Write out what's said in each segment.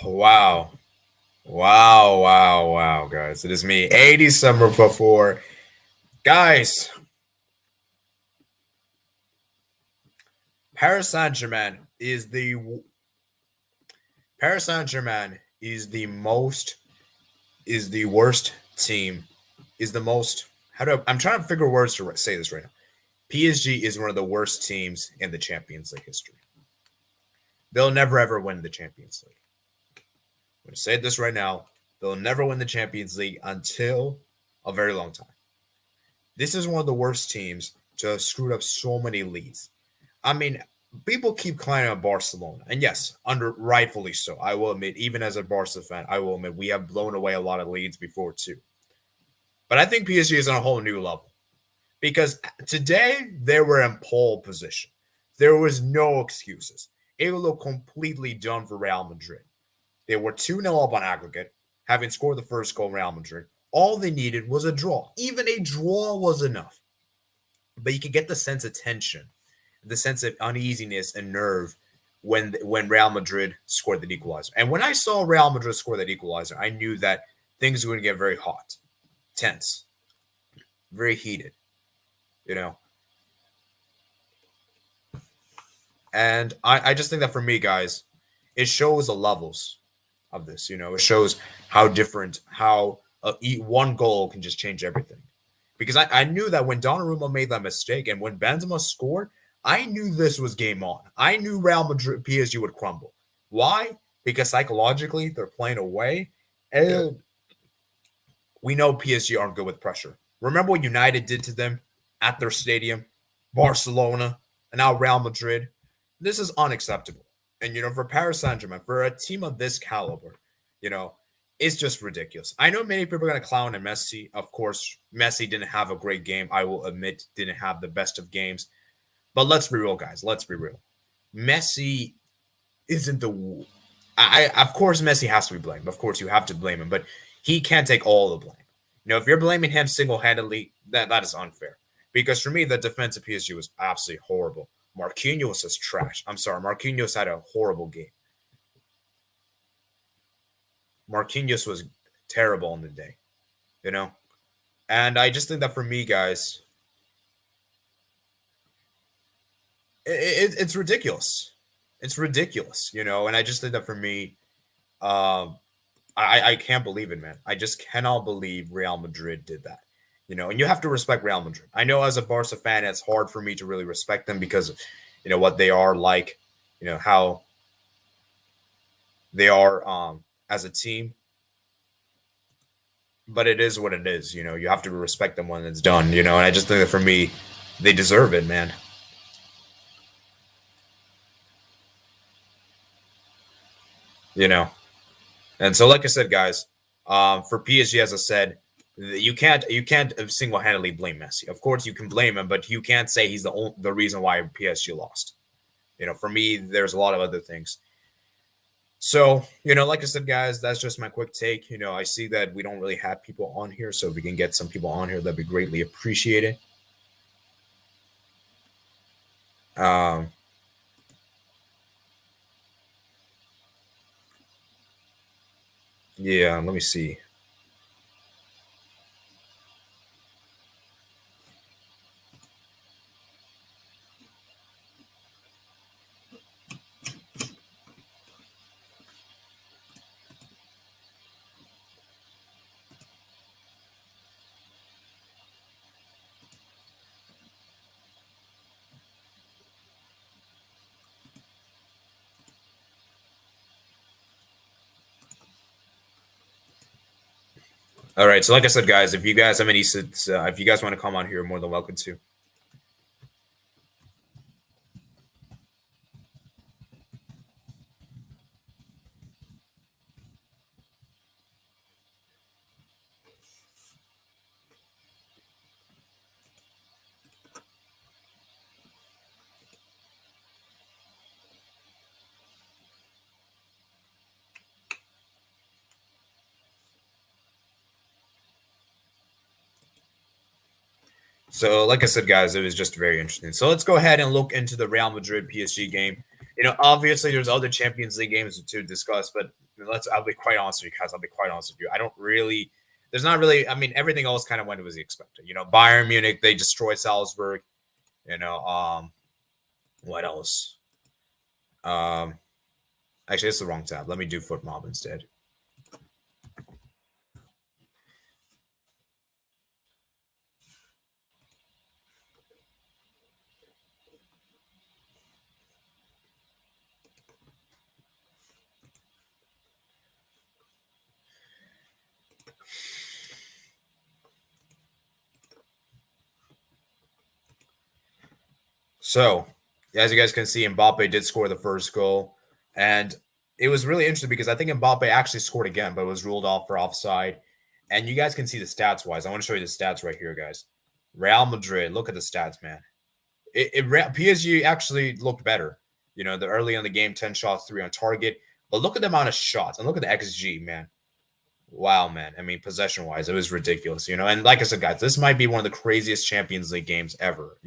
Wow. Wow, guys. It is me, 80 Summer before. Guys, Paris Saint-Germain is the Paris Saint-Germain is the most is the worst team. Is the most I'm trying to figure words to say this right now. PSG is one of the worst teams in the Champions League history. They'll never ever win the Champions League. I'm going to say this right now. They'll never win the Champions League until a very long time. This is one of the worst teams to have screwed up so many leads. I mean, people keep climbing on Barcelona. And yes, rightfully so. I will admit, even as a Barca fan, I will admit we have blown away a lot of leads before too. But I think PSG is on a whole new level. Because today they were in pole position. There was no excuses. It looked completely done for Real Madrid. They were 2-0 up on aggregate, having scored the first goal, Real Madrid. All they needed was a draw. Even a draw was enough. But you could get the sense of tension, the sense of uneasiness and nerve when Real Madrid scored the equalizer. And when I saw Real Madrid score that equalizer, I knew that things were going to get very hot, tense, very heated, And I just think that for me, guys, it shows the levels of this. It shows how different, how one goal can just change everything. Because I knew that when Donnarumma made that mistake and when Benzema scored, I knew this was game on. I knew Real Madrid, PSG would crumble. Why? Because psychologically, they're playing away. And we know PSG aren't good with pressure. Remember what United did to them at their stadium? Barcelona, and now Real Madrid. This is unacceptable. And, for Paris Saint-Germain, for a team of this caliber, it's just ridiculous. I know many people are going to clown on Messi. Of course, Messi didn't have a great game. I will admit, didn't have the best of games. But let's be real, guys. Let's be real. Messi isn't the... Of course, Messi has to be blamed. Of course, you have to blame him. But he can't take all the blame. If you're blaming him single-handedly, that is unfair. Because for me, the defense of PSG was absolutely horrible. Marquinhos is trash. I'm sorry. Marquinhos had a horrible game. Marquinhos was terrible on the day, And I just think that for me, guys, it's ridiculous. It's ridiculous, And I just think that for me, I can't believe it, man. I just cannot believe Real Madrid did that. And you have to respect Real Madrid. I know as a Barca fan, it's hard for me to really respect them because of, what they are like, how they are as a team. But it is what it is, You have to respect them when it's done, And I just think that for me, they deserve it, man. And so, like I said, guys, for PSG, as I said, you can't single-handedly blame Messi. Of course, you can blame him, but you can't say he's the reason why PSG lost. For me, there's a lot of other things. So, like I said, guys, that's just my quick take. I see that we don't really have people on here, so if we can get some people on here, that'd be greatly appreciated. Yeah, let me see. All right, so like I said, guys, if you guys have any, if you guys want to come on here, you're more than welcome to. So, like I said, guys, it was just very interesting. So let's go ahead and look into the Real Madrid PSG game. Obviously there's other Champions League games to discuss, but I'll be quite honest with you guys. I'll be quite honest with you. I don't really. There's not really. I mean, everything else kind of went as expected. Bayern Munich, they destroyed Salzburg. You know, what else? Um, Actually, it's the wrong tab. Let me do Foot Mob instead. So, as you guys can see, Mbappe did score the first goal, and it was really interesting because I think Mbappe actually scored again, but was ruled off for offside. And you guys can see the stats wise. I want to show you the stats right here, guys. Real Madrid, look at the stats, man. PSG actually looked better. The early in the game, 10 shots, 3 on target. But look at the amount of shots and look at the XG, man. Wow, man. I mean, possession wise, it was ridiculous, And like I said, guys, this might be one of the craziest Champions League games ever.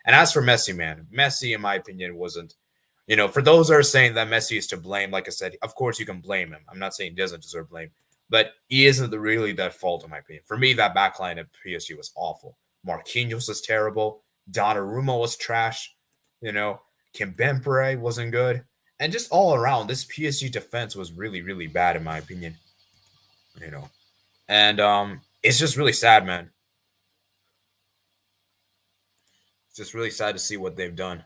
And as for Messi, man, Messi, in my opinion, wasn't. For those that are saying that Messi is to blame, like I said, of course you can blame him. I'm not saying he doesn't deserve blame, but he isn't really that fault, in my opinion. For me, that backline at PSG was awful. Marquinhos was terrible. Donnarumma was trash. Kimpembe wasn't good. And just all around, this PSG defense was really, really bad, in my opinion. And it's just really sad, man. It's just really sad to see what they've done.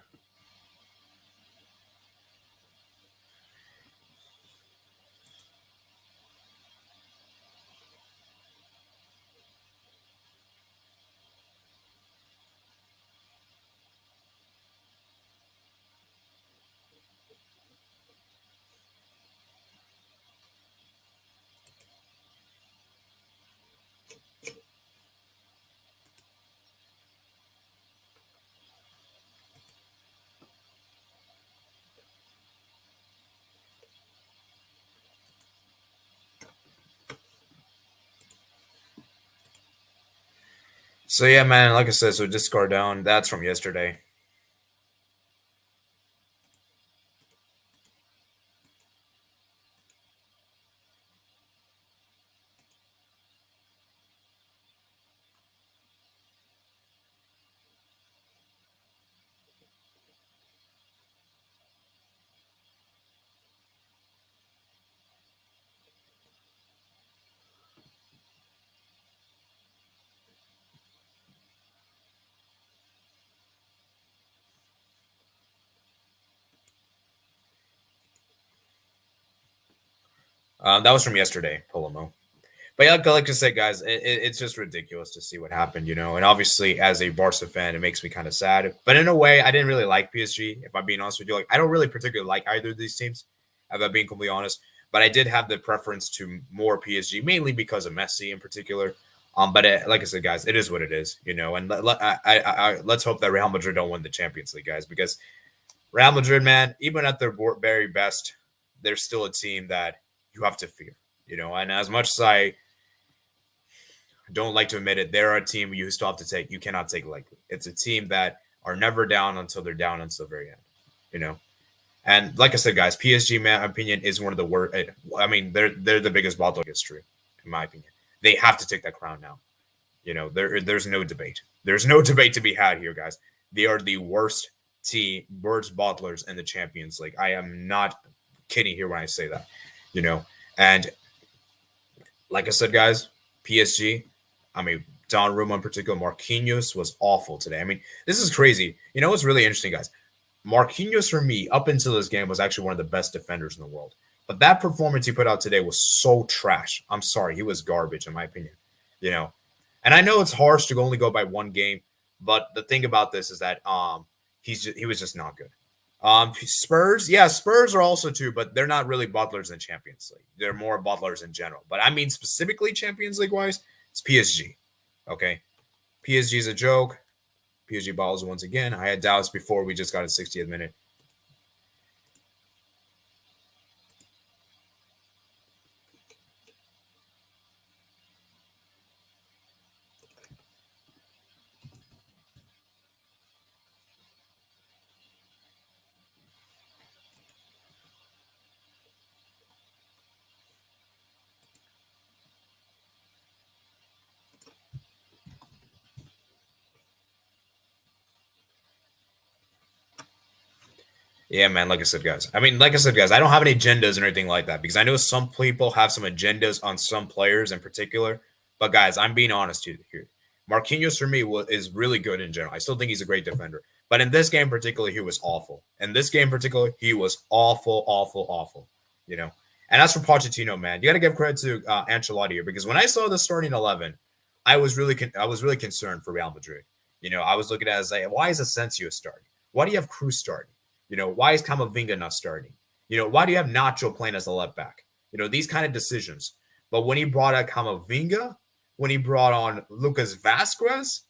So yeah, man, like I said, so discard down. That's from yesterday. That was from yesterday, Polomo. But yeah, like I said, guys, it's just ridiculous to see what happened. And obviously, as a Barca fan, it makes me kind of sad. But in a way, I didn't really like PSG. If I'm being honest with you, I don't really particularly like either of these teams. If I'm being completely honest, but I did have the preference to more PSG, mainly because of Messi in particular. But like I said, guys, it is what it is. And let's hope that Real Madrid don't win the Champions League, guys, because Real Madrid, man, even at their very best, they're still a team that you have to fear. And as much as I don't like to admit it, they're a team you still have to take. You cannot take lightly. It's a team that are never down until they're down until the very end. And like I said, guys, PSG, in my opinion, is one of the worst. I mean, they're the biggest bottler in history, in my opinion. They have to take that crown now. There's no debate. There's no debate to be had here, guys. They are the worst worst bottlers in the Champions League. I am not kidding here when I say that. And like I said, guys, PSG. I mean, Donnarumma in particular, Marquinhos was awful today. I mean, this is crazy. What's really interesting, guys? Marquinhos, for me, up until this game, was actually one of the best defenders in the world. But that performance he put out today was so trash. I'm sorry. He was garbage, in my opinion. And I know it's harsh to only go by one game, but the thing about this is that he was just not good. Spurs, yeah, Spurs are also too, but they're not really bottlers in Champions League. They're more bottlers in general. But I mean, specifically Champions League wise, it's PSG. Okay, PSG is a joke. PSG bottles once again. I had doubts before we just got a 60th minute. Yeah, man. Like I said, guys. I don't have any agendas or anything like that because I know some people have some agendas on some players in particular. But guys, I'm being honest here. Marquinhos for me is really good in general. I still think he's a great defender. But in this game in particular, he was awful. In this game in particular, he was awful, awful, awful. You know. And as for Pochettino, man, you got to give credit to Ancelotti here because when I saw the starting 11, I was really concerned for Real Madrid. You know, I was looking at it as like, why is Asensio starting? Why do you have Cruz starting? You know, why is Camavinga not starting? You know, why do you have Nacho playing as a left back? You know, these kind of decisions. But when he brought out Camavinga, when he brought on Lucas Vazquez,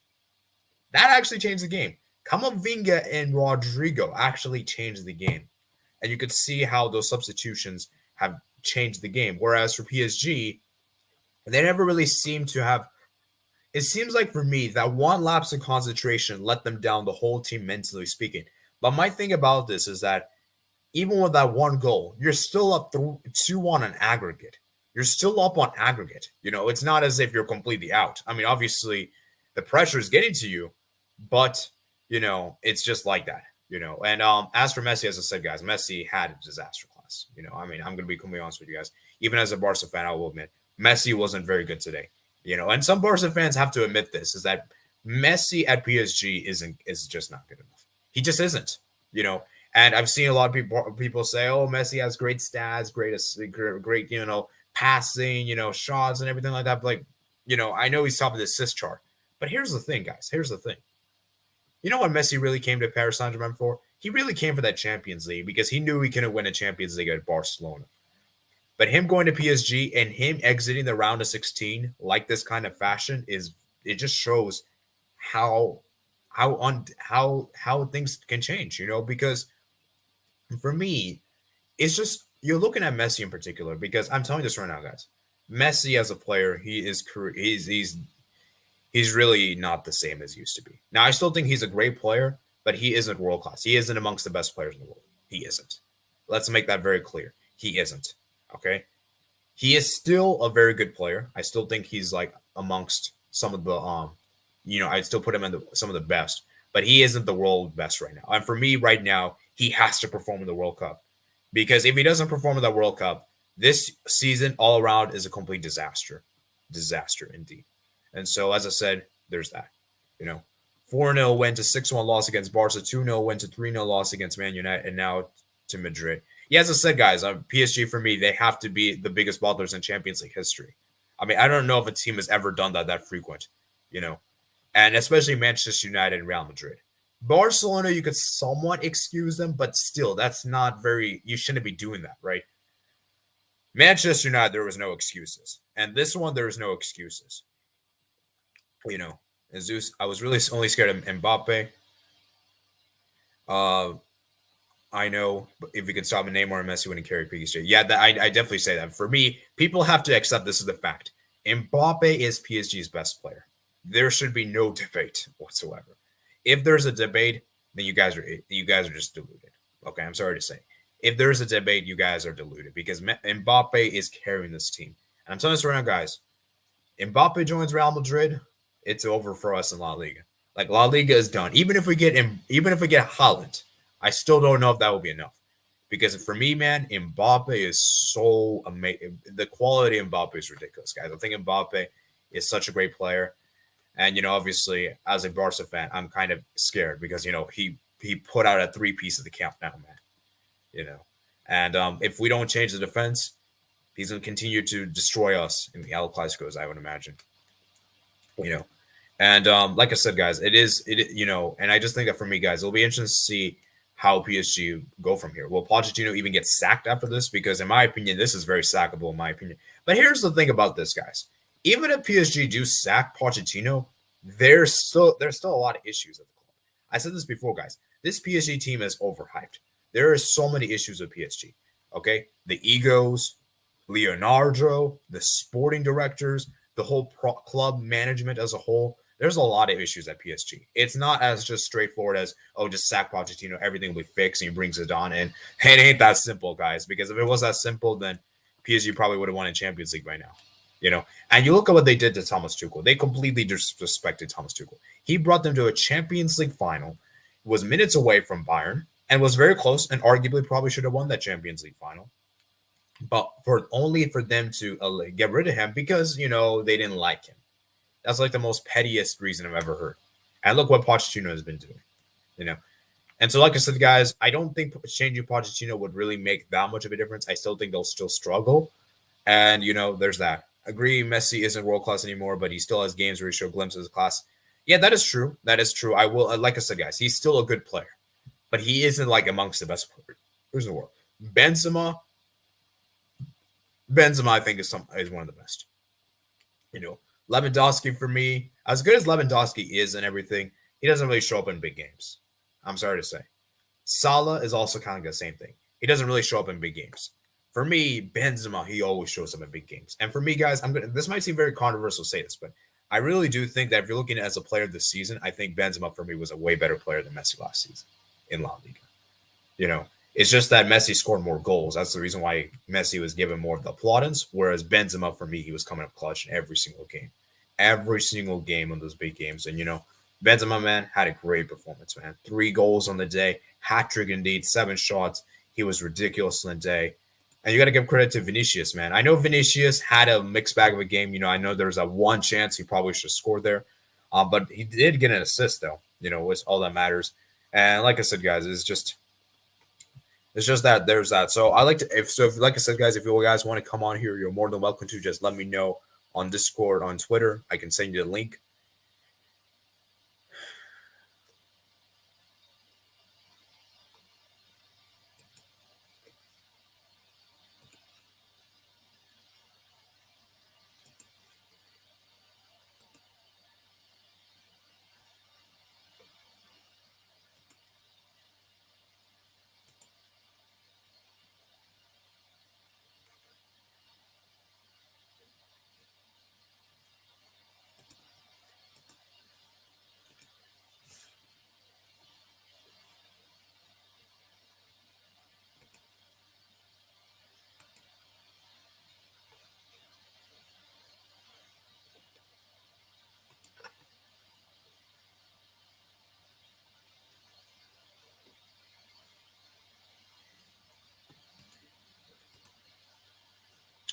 that actually changed the game. Camavinga and Rodrigo actually changed the game. And you could see how those substitutions have changed the game. Whereas for PSG, they never really seem to have. It seems like for me that one lapse in concentration let them down the whole team mentally speaking. But my thing about this is that even with that one goal, you're still up 2-1 on aggregate. You're still up on aggregate. You know, it's not as if you're completely out. I mean, obviously, the pressure is getting to you, but, you know, it's just like that, you know. And as for Messi, as I said, guys, Messi had a disaster class. You know, I mean, I'm going to be completely honest with you guys. Even as a Barca fan, I will admit, Messi wasn't very good today. You know, and some Barca fans have to admit this, is that Messi at PSG is just not good enough. He just isn't, you know. And I've seen a lot of people say, "Oh, Messi has great stats, great, you know, passing, you know, shots and everything like that." But like, you know, I know he's top of the assist chart. But here's the thing, guys. Here's the thing. You know what Messi really came to Paris Saint-Germain for? He really came for that Champions League because he knew he couldn't win a Champions League at Barcelona. But him going to PSG and him exiting the round of 16 like this kind of fashion it just shows how things can change, you know, because for me, it's just you're looking at Messi in particular because I'm telling you this right now, guys. Messi as a player, he's really not the same as he used to be. Now, I still think he's a great player, but he isn't world class. He isn't amongst the best players in the world. He isn't. Let's make that very clear. He isn't. Okay. He is still a very good player. I still think he's like amongst some of the I'd still put him in some of the best, but he isn't the world best right now. And for me right now, he has to perform in the World Cup because if he doesn't perform in the World Cup, this season all around is a complete disaster. Disaster indeed. And so, as I said, there's that. You know, 4-0 win to 6-1 loss against Barca, 2-0 win to 3-0 loss against Man United, and now to Madrid. Yeah, as I said, guys, PSG for me, they have to be the biggest bottlers in Champions League history. I mean, I don't know if a team has ever done that frequent, you know, and especially Manchester United and Real Madrid. Barcelona, you could somewhat excuse them, but still, that's not you shouldn't be doing that, right? Manchester United, there was no excuses. And this one, there was no excuses. You know, Jesus, I was really only scared of Mbappe. I know if we could stop Neymar and Messi wouldn't carry PSG. Yeah, I definitely say that. For me, people have to accept this is the fact. Mbappe is PSG's best player. There should be no debate whatsoever. If there's a debate, then you guys are just deluded. Okay, I'm sorry to say. If there's a debate, you guys are deluded because Mbappe is carrying this team. And I'm telling this right now, guys. Mbappe joins Real Madrid, it's over for us in La Liga. Like La Liga is done. Even if we get Haaland, I still don't know if that will be enough. Because for me, man, Mbappe is so amazing. The quality of Mbappe is ridiculous, guys. I think Mbappe is such a great player. And, you know, obviously, as a Barca fan, I'm kind of scared because, you know, he put out a 3-piece of the camp now, man. You know. And if we don't change the defense, he's going to continue to destroy us in the El Clásicos, I would imagine. You know. And like I said, guys, you know, and I just think that for me, guys, it'll be interesting to see how PSG go from here. Will Pochettino even get sacked after this? Because in my opinion, this is very sackable in my opinion. But here's the thing about this, guys. Even if PSG do sack Pochettino, there's still a lot of issues at the club. I said this before, guys. This PSG team is overhyped. There are so many issues with PSG. Okay? The egos, Leonardo, the sporting directors, the whole club management as a whole. There's a lot of issues at PSG. It's not as just straightforward as, oh, just sack Pochettino, everything will be fixed, and he brings it on in. It ain't that simple, guys, because if it was that simple, then PSG probably would have won a Champions League by now. You know, and you look at what they did to Thomas Tuchel. They completely disrespected Thomas Tuchel. He brought them to a Champions League final, was minutes away from Bayern, and was very close and arguably probably should have won that Champions League final. But for them to get rid of him because they didn't like him. That's like the most pettiest reason I've ever heard. And look what Pochettino has been doing, you know. And so, like I said, guys, I don't think changing Pochettino would really make that much of a difference. I still think they'll still struggle. And, there's that. Agree, Messi isn't world class anymore, but he still has games where he shows glimpses of class. Yeah, that is true. That is true. I will, like I said, guys, he's still a good player, but he isn't like amongst the best players in the world. Benzema, I think is one of the best. Lewandowski for me, as good as Lewandowski is and everything, he doesn't really show up in big games. I'm sorry to say. Salah is also kind of the same thing. He doesn't really show up in big games. For me, Benzema, he always shows up in big games. And for me, guys, this might seem very controversial to say this, but I really do think that if you're looking at as a player this season, I think Benzema for me was a way better player than Messi last season in La Liga. It's just that Messi scored more goals. That's the reason why Messi was given more of the plaudits, whereas Benzema, for me, he was coming up clutch in every single game. Every single game on those big games. And, Benzema, man, had a great performance, man. 3 goals on the day, hat-trick indeed, 7 shots. He was ridiculous on the day. And you got to give credit to Vinicius, man. I know Vinicius had a mixed bag of a game. I know there's a one chance he probably should have scored there. But he did get an assist, though. It's all that matters. And like I said, guys, it's just that there's that. So I like to, like I said, guys, if you guys want to come on here, you're more than welcome to. Just let me know on Discord, on Twitter. I can send you the link.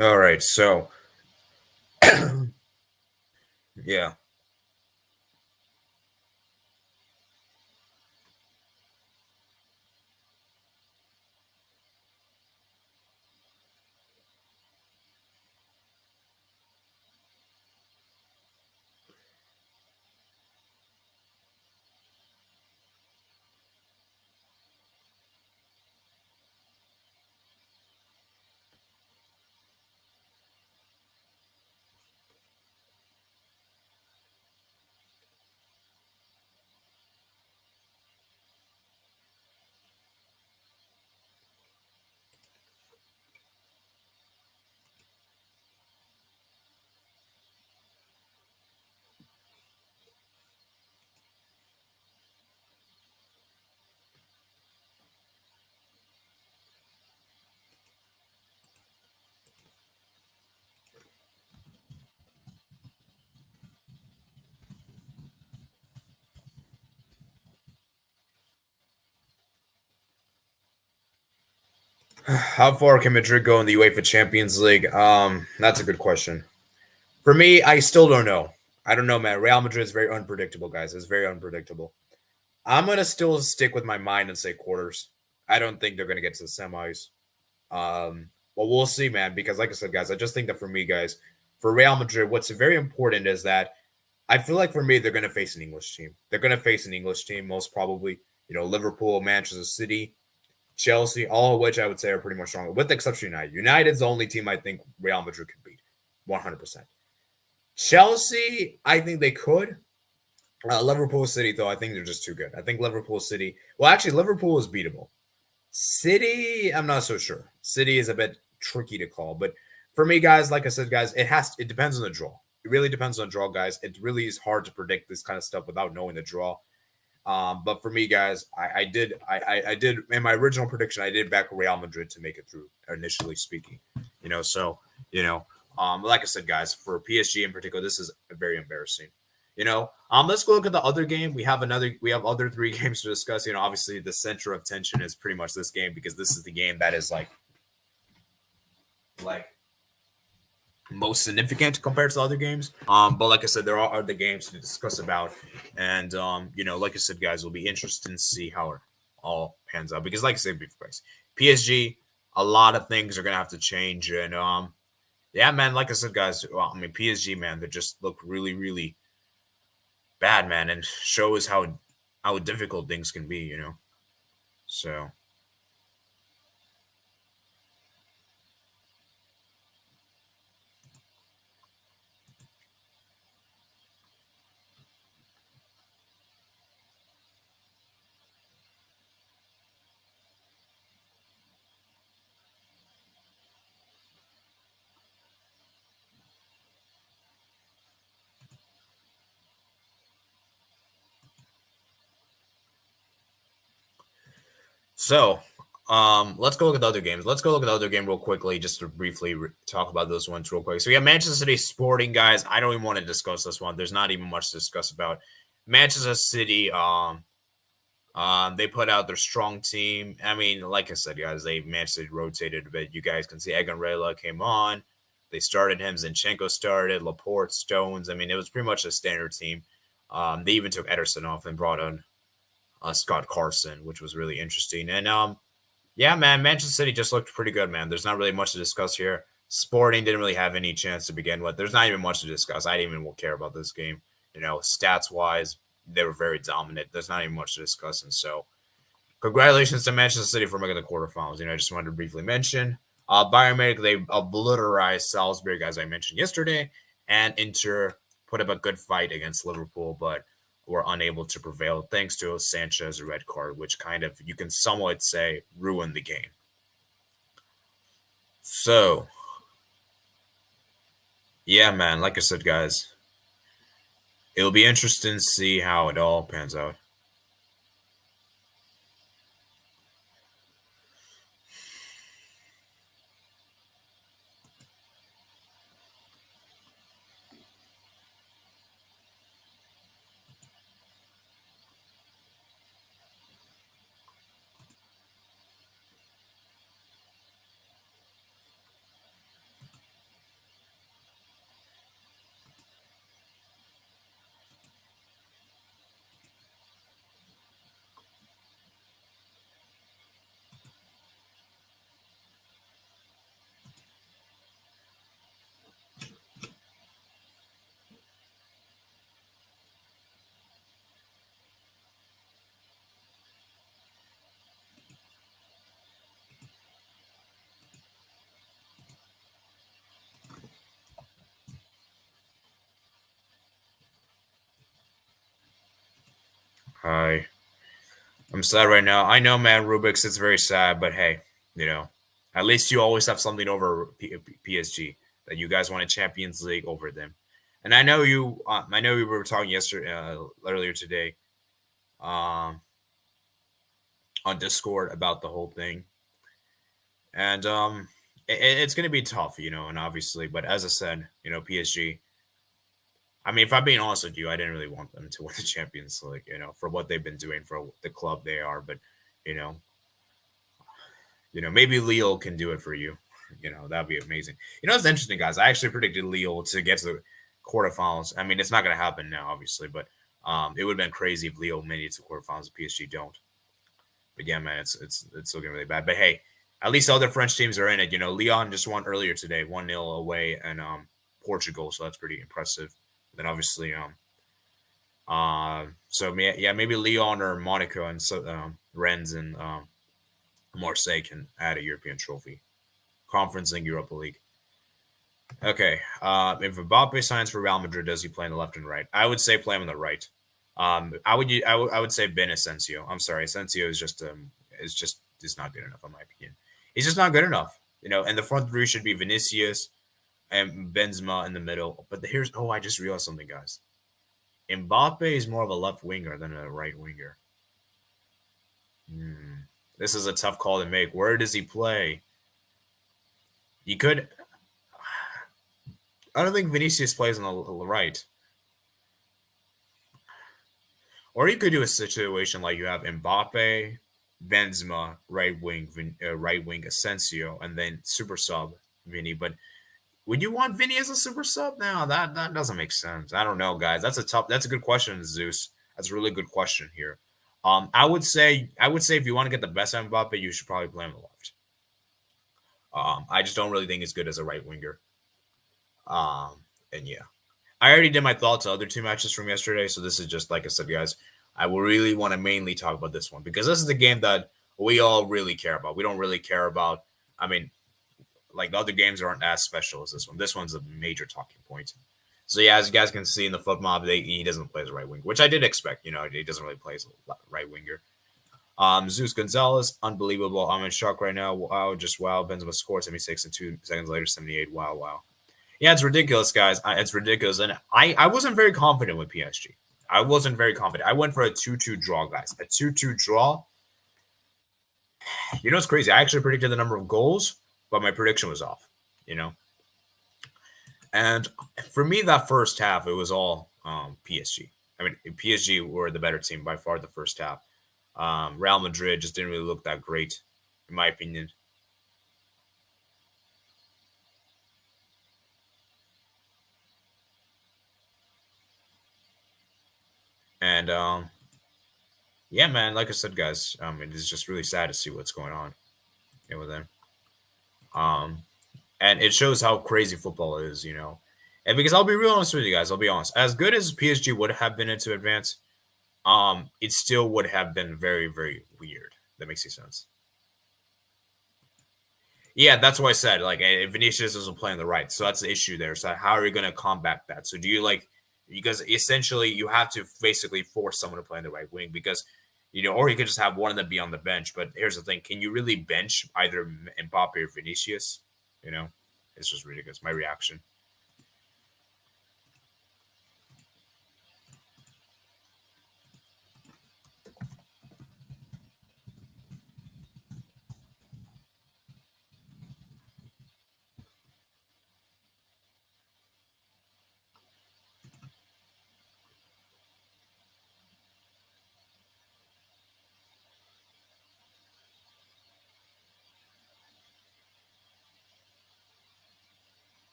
All right, so yeah. How far can Madrid go in the UEFA Champions League? That's a good question. For me, I still don't know. I don't know, man. Real Madrid is very unpredictable, guys. It's very unpredictable. I'm gonna still stick with my mind and say quarters. I don't think they're gonna get to the semis. Well, we'll see, man. Because, like I said, guys, I just think that for me, guys, for Real Madrid, what's very important is that I feel like for me, they're gonna face an English team. They're gonna face an English team, most probably. Liverpool, Manchester City, Chelsea, all of which I would say are pretty much strong, with the exception of United. United's the only team I think Real Madrid could beat, 100%. Chelsea, I think they could. Liverpool City, though, I think they're just too good. I think Liverpool City. Well, actually, Liverpool is beatable. City, I'm not so sure. City is a bit tricky to call, but for me, guys, like I said, guys, it depends on the draw. It really depends on the draw, guys. It really is hard to predict this kind of stuff without knowing the draw. But for me, guys, I did in my original prediction, I did back Real Madrid to make it through, initially speaking. So like I said, guys, for PSG in particular, this is very embarrassing. Let's go look at the other game. We have other three games to discuss. Obviously the center of tension is pretty much this game because this is the game that is like most significant compared to other games. But like I said, there are other games to discuss about, and like I said, guys, it'll be interesting to see how it all pans out because, like I said before, guys, PSG, a lot of things are gonna have to change, and yeah, man, like I said, guys, well, I mean, PSG, man, they just look really, really bad, man, and shows how difficult things can be. So. So, let's go look at the other games. Let's go look at the other game real quickly, just to briefly talk about those ones real quick. So we have Manchester City Sporting, guys. I don't even want to discuss this one. There's not even much to discuss about Manchester City. They put out their strong team. I mean, like I said, guys, they Manchester City rotated a bit. You guys can see Egan came on. They started him. Zinchenko started. Laporte, Stones. I mean, it was pretty much a standard team. They even took Ederson off and brought on Scott Carson, which was really interesting. And yeah, man, Manchester City just looked pretty good, man. There's not really much to discuss here. Sporting didn't really have any chance to begin with. There's not even much to discuss. I didn't even care about this game. Stats wise, they were very dominant. There's not even much to discuss. And so, congratulations to Manchester City for making the quarterfinals. I just wanted to briefly mention Bayern Munich, they obliterated Salzburg, as I mentioned yesterday, and Inter put up a good fight against Liverpool, but were unable to prevail thanks to Sanchez's red card, which kind of, you can somewhat say, ruined the game. So, yeah, man, like I said, guys, it'll be interesting to see how it all pans out. Hi. I'm sad right now. I know, man, Rubik's, it's very sad, but hey, at least you always have something over PSG that you guys won a Champions League over them. And I know we were talking yesterday, earlier today, um, on Discord about the whole thing, and it's going to be tough, and obviously, but as I said, PSG. I mean, if I'm being honest with you, I didn't really want them to win the Champions League, for what they've been doing for the club they are. But you know, maybe Lille can do it for you. That'd be amazing. It's interesting, guys. I actually predicted Lille to get to the quarterfinals. I mean, it's not going to happen now, obviously, but it would have been crazy if Lille made it to quarterfinals and PSG don't. But yeah, man, it's looking really bad. But hey, at least other French teams are in it. Lyon just won earlier today, 1-0 away, and Portugal, so that's pretty impressive. Then obviously, so yeah, maybe Lyon or Monaco and so Rennes and Marseille can add a European trophy, Conference League, Europa League. Okay, if Mbappe signs for Real Madrid, does he play on the left and right? I would say play him on the right. I would say Ben Asensio. I'm sorry, Asensio is just not good enough in my opinion. He's just not good enough. And the front three should be Vinicius and Benzema in the middle. But I just realized something, guys. Mbappe is more of a left winger than a right winger. This is a tough call to make. Where does he play? You could. I don't think Vinicius plays on the right. Or you could do a situation like you have Mbappe, Benzema, right wing Asensio, and then super sub Vinny. But would you want Vinny as a super sub? No, that doesn't make sense. I don't know, guys. That's a good question, Zeus. That's a really good question here. I would say if you want to get the best out of Mbappe, you should probably play him on the left. I just don't really think he's good as a right winger. And yeah, I already did my thoughts on other two matches from yesterday, so this is just like I said, guys. I will really want to mainly talk about this one because this is the game that we all really care about. We don't really care about. I mean, like the other games aren't as special as this one. This one's a major talking point. So yeah, as you guys can see in the foot mob, he doesn't play as a right winger, which I did expect. He doesn't really play as a right winger. Zeus Gonzalez, unbelievable. I'm in shock right now. Wow, just wow. Benzema scored 76 and 2 seconds later, 78. Wow, wow. Yeah, it's ridiculous, guys. It's ridiculous. And I wasn't very confident with PSG. I wasn't very confident. I went for a 2-2 draw, guys. A 2-2 draw. You know what's crazy? I actually predicted the number of goals, but my prediction was off, And for me, that first half, it was all PSG. I mean, PSG were the better team by far the first half. Real Madrid just didn't really look that great, in my opinion. And yeah, man, like I said, guys, it is just really sad to see what's going on with them. And it shows how crazy football is, And because I'll be real honest with you guys, I'll be honest. As good as PSG would have been into advance, it still would have been very, very weird. That makes any sense. Yeah, that's what I said. Like, Vinicius isn't playing the right, so that's the issue there. So how are you going to combat that? So do you because essentially you have to basically force someone to play in the right wing because or you could just have one of them be on the bench. But here's the thing: can you really bench either Mbappe or Vinicius? It's just ridiculous. My reaction.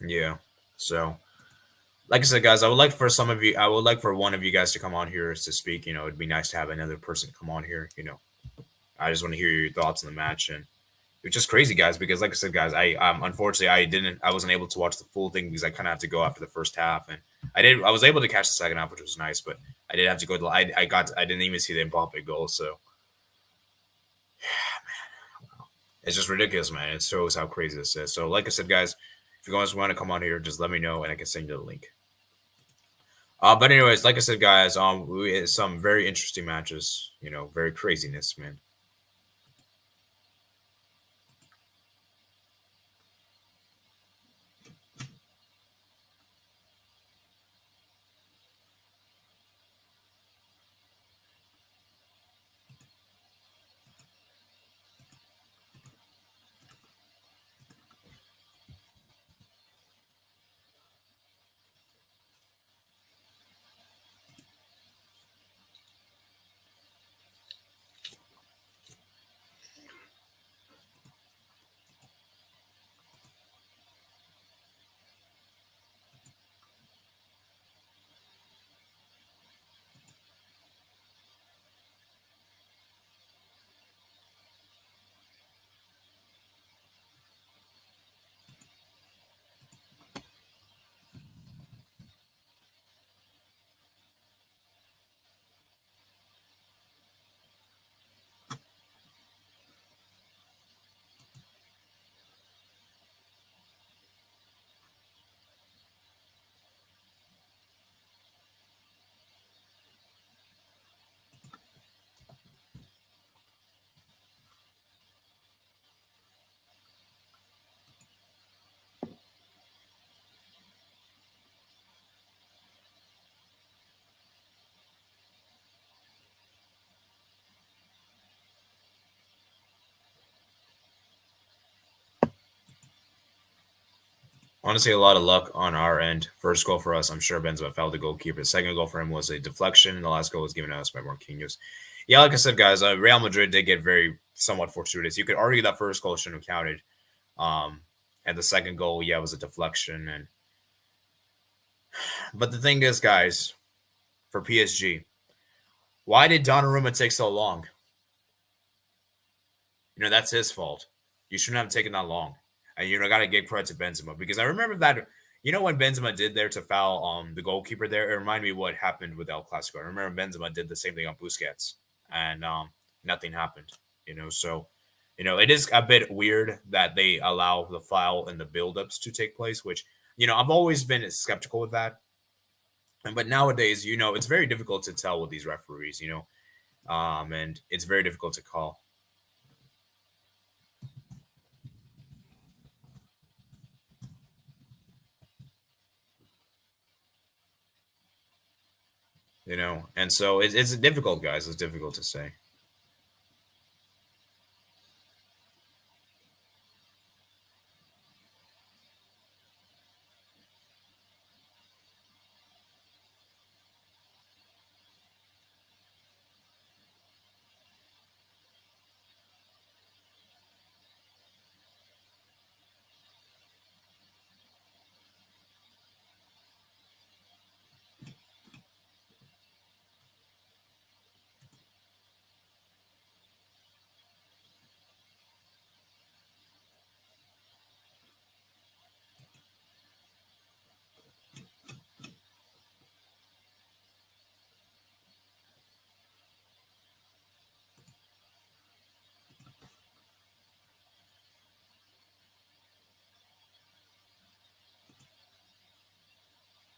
Yeah. So, like I said, guys, I would like for one of you guys to come on here to speak. It'd be nice to have another person come on here. I just want to hear your thoughts on the match, and it's just crazy, guys. Because, like I said, guys, I unfortunately I wasn't able to watch the full thing because I kind of have to go after the first half, and I was able to catch the second half, which was nice, but I did have to go. I didn't even see the Mbappe goal, so it's just ridiculous, man. It shows how crazy this is. So, like I said, guys, if you guys want to come on here, just let me know, and I can send you the link. But anyways, like I said, guys, we had some very interesting matches. Very craziness, man. Honestly, a lot of luck on our end. First goal for us, I'm sure Benzema fouled the goalkeeper. The second goal for him was a deflection, and the last goal was given to us by Marquinhos. Yeah, like I said, guys, Real Madrid did get very somewhat fortuitous. You could argue that first goal shouldn't have counted. Um, and the second goal, yeah, was a deflection. And but the thing is, guys, for PSG, why did Donnarumma take so long? That's his fault. You shouldn't have taken that long. And got to give credit to Benzema because I remember that. When Benzema did there to foul the goalkeeper there, it reminded me what happened with El Clasico. I remember Benzema did the same thing on Busquets, and nothing happened. So it is a bit weird that they allow the foul and the buildups to take place, which I've always been skeptical of that. But nowadays, it's very difficult to tell with these referees, and it's very difficult to call. And so it's difficult, guys. It's difficult to say.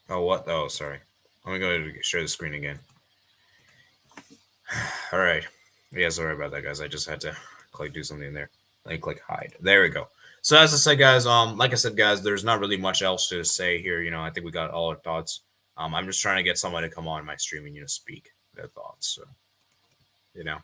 Oh, what? Oh, sorry. Let me go ahead and share the screen again. All right. Yeah, sorry about that, guys. I just had to do something in there. Let me click hide. There we go. So as I said, guys, like I said, guys, there's not really much else to say here. I think we got all our thoughts. I'm just trying to get someone to come on my stream and speak their thoughts. So, you know.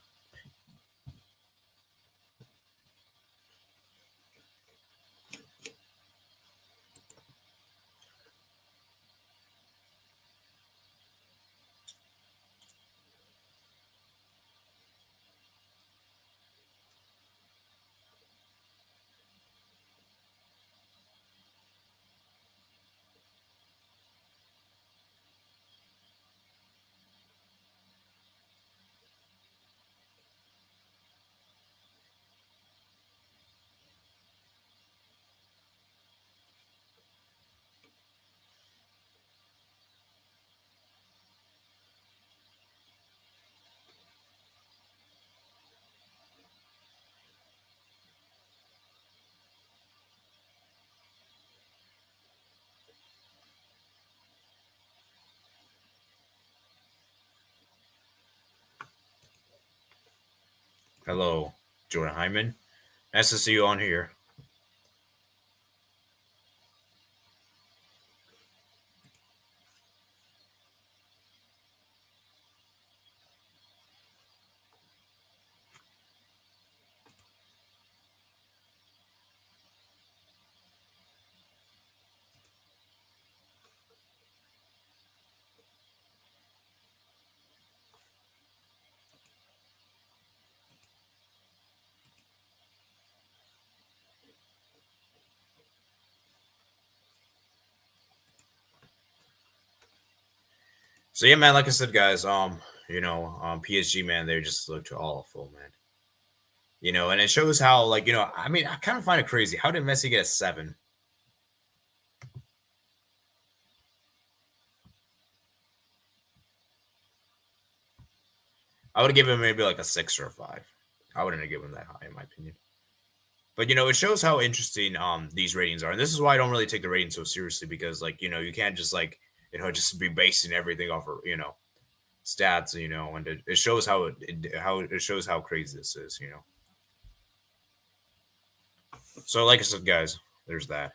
Hello, Jordan Hyman. Nice to see you on here. So yeah, man. Like I said, guys. PSG, man, they just looked awful, man. And it shows how, I mean, I kind of find it crazy. How did Messi get a 7? I would have given him maybe like a 6 or a 5. I wouldn't have given him that high, in my opinion. But it shows how interesting these ratings are, and this is why I don't really take the rating so seriously because you can't just just be basing everything off of stats, and it shows how it shows how crazy this is. So like I said, guys, there's that.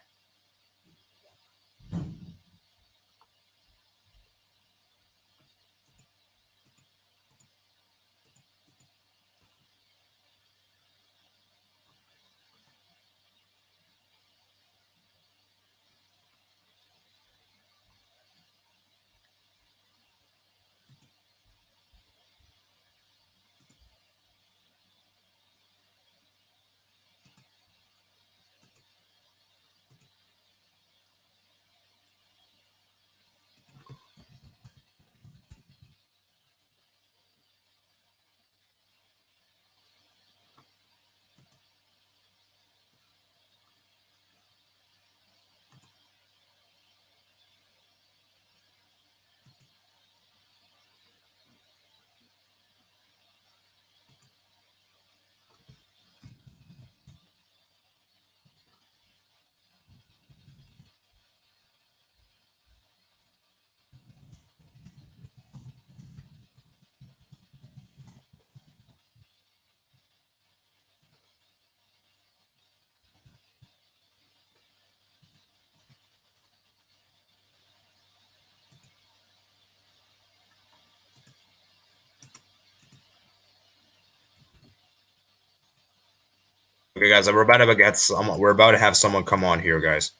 Okay, guys, we're about to get some. We're about to have someone come on here, guys.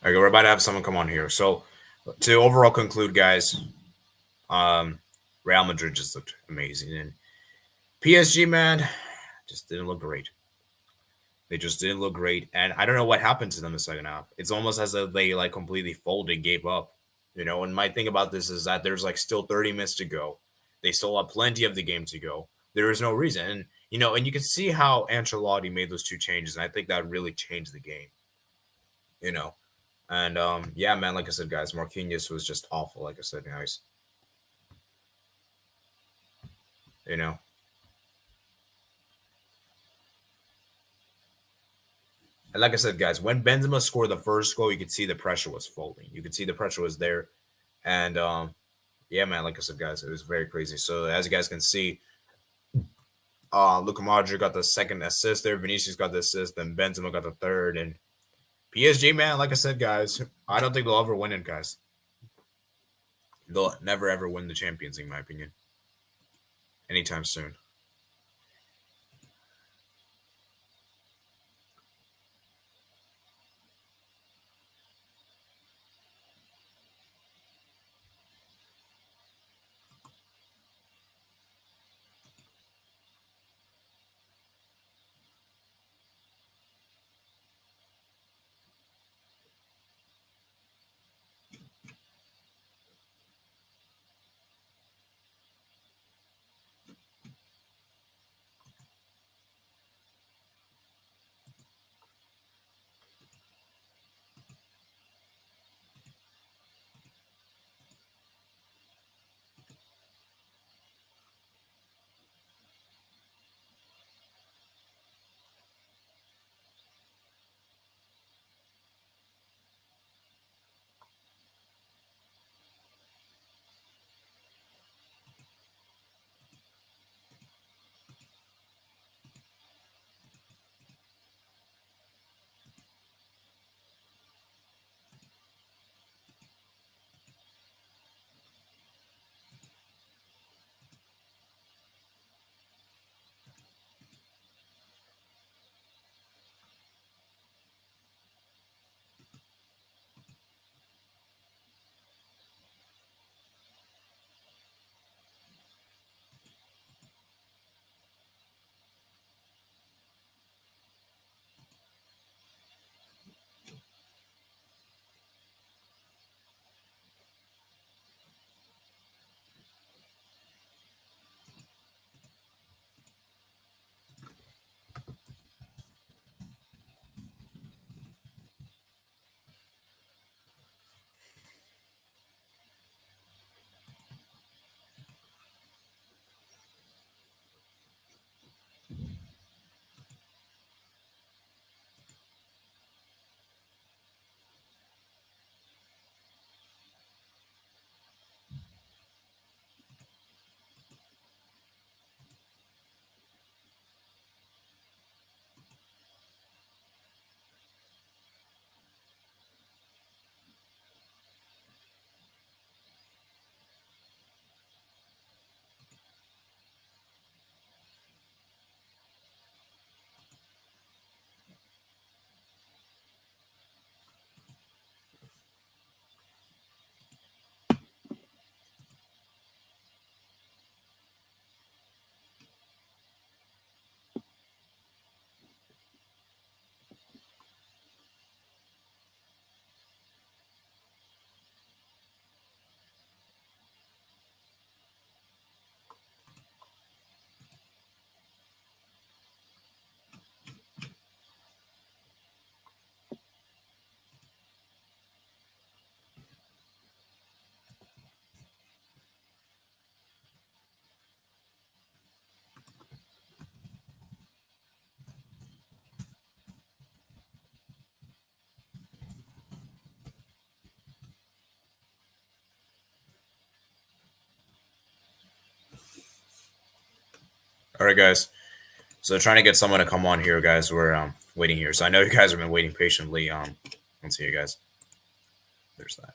Okay, we're about to have someone come on here. So, to overall conclude, guys, um, Real Madrid just looked amazing, and PSG, man, just didn't look great. They just didn't look great, and I don't know what happened to them in the second half. It's almost as if they like completely folded, gave up. And my thing about this is that there's like still 30 minutes to go. They still have plenty of the game to go. There is no reason, and you can see how Ancelotti made those two changes, and I think that really changed the game. You know, and yeah, man, like I said, guys, Marquinhos was just awful. Like I said, guys, you know. And like I said, guys, when Benzema scored the first goal, you could see the pressure was folding. You could see the pressure was there. And yeah, man, like I said, guys, it was very crazy. So as you guys can see, Luka Modric got the second assist there. Vinicius got the assist. Then Benzema got the third. And PSG, man, like I said, guys, I don't think they'll ever win it, guys. They'll never, ever win the Champions League, in my opinion, anytime soon. All right, guys. So trying to get someone to come on here, guys. We're waiting here. So I know you guys have been waiting patiently. Let's see you guys. There's that.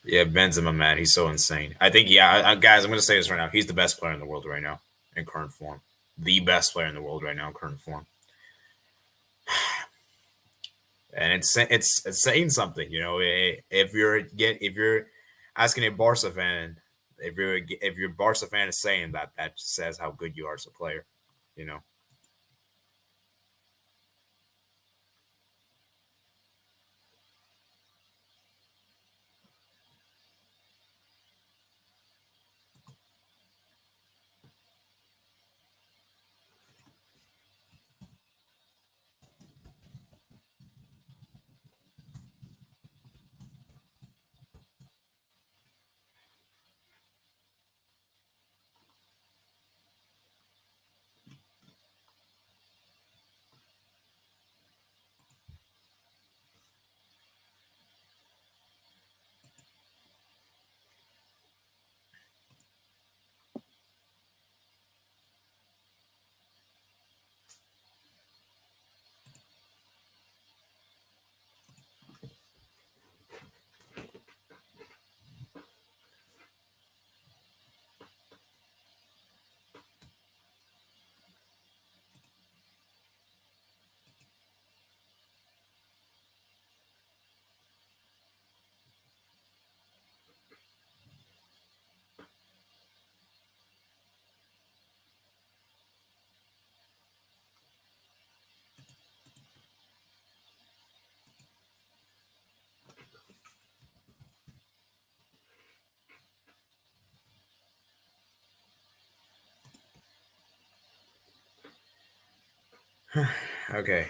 Yeah, Benzema, man, he's so insane. I think, yeah, guys, I'm going to say this right now. He's the best player in the world right now in current form. The best player in the world right now in current form. And it's saying something, you know. If you're asking a Barca fan, if your Barca fan is saying that, that says how good you are as a player, you know. Okay.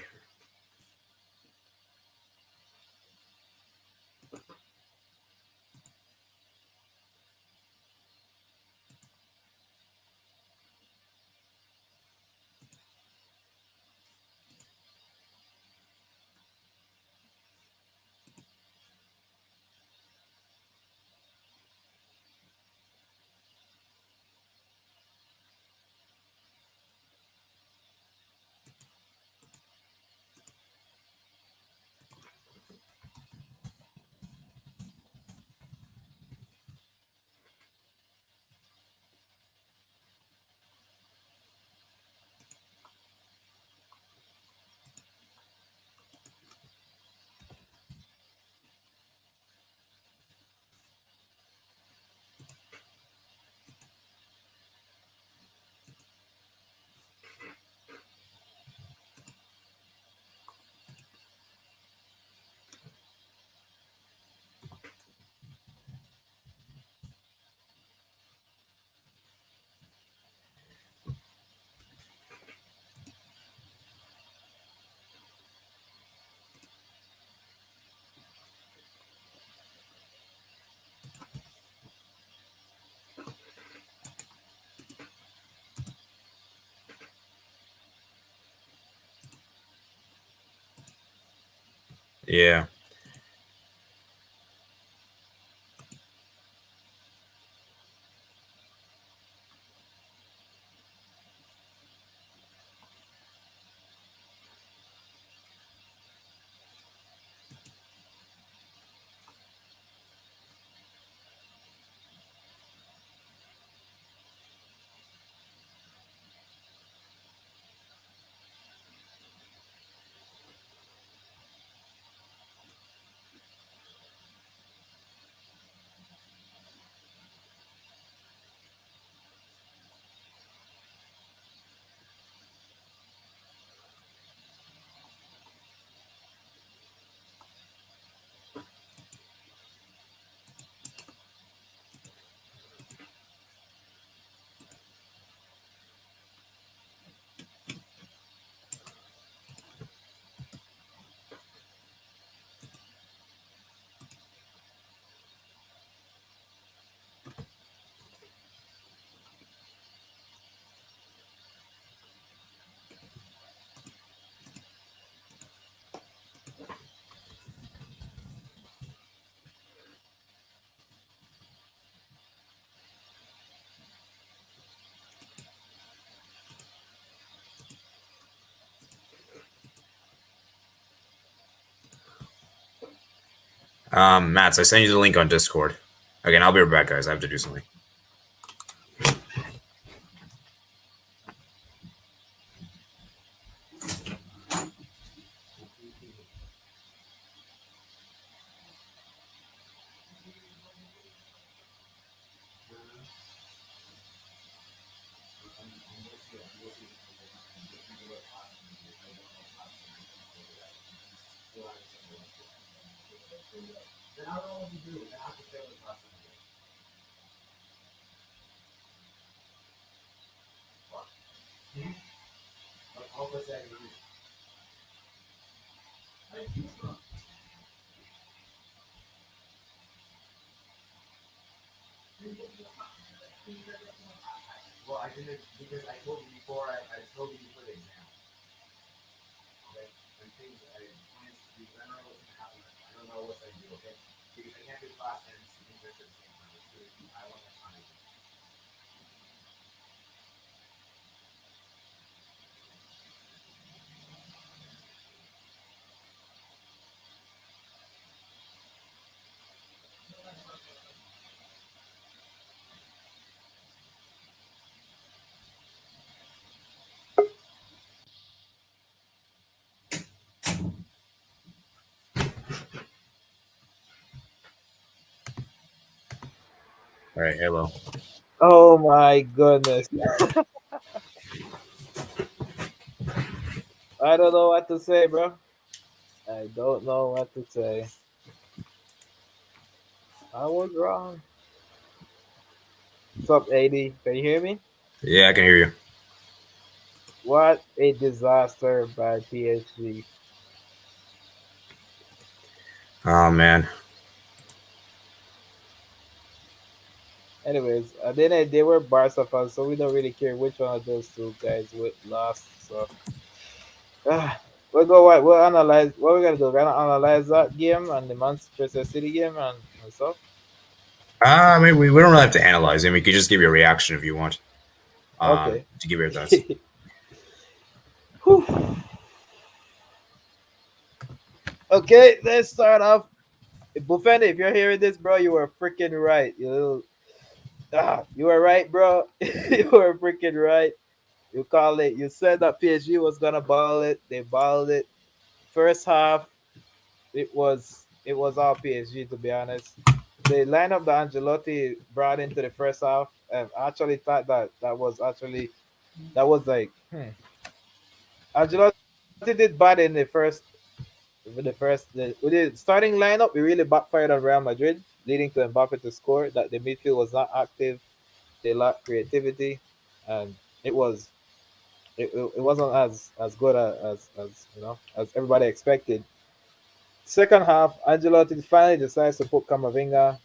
Yeah. Mats, I sent you the link on Discord. Again, I'll be right back, guys. I have to do something. All right, hello. Oh my goodness. I don't know what to say, bro. I don't know what to say. I was wrong. What's up, AD? Can you hear me? Yeah, I can hear you. What a disaster by PSG. Oh man. Anyways, they were Barca fans, so we don't really care which one of those two guys would lost. So we'll go. What we'll analyze. What we're gonna do? We're gonna analyze that game and the Manchester City game and stuff. I mean, we don't really have to analyze it. We could just give you a reaction if you want. Okay. To give your thoughts. Whew. Okay, let's start off. Buffetti, if you're hearing this, bro, you were freaking right. You were right, bro. You were freaking right. You call it. You said that PSG was gonna ball it. They balled it. First half, it was all PSG to be honest. The lineup that Angelotti brought into the first half, I actually thought that was like Angelotti did bad in with the starting lineup. It really backfired on Real Madrid, leading to Mbappe to score. That the midfield was not active. They lacked creativity, and it was it wasn't as good as as everybody expected. Second half, Angelotti finally decides to put Camavinga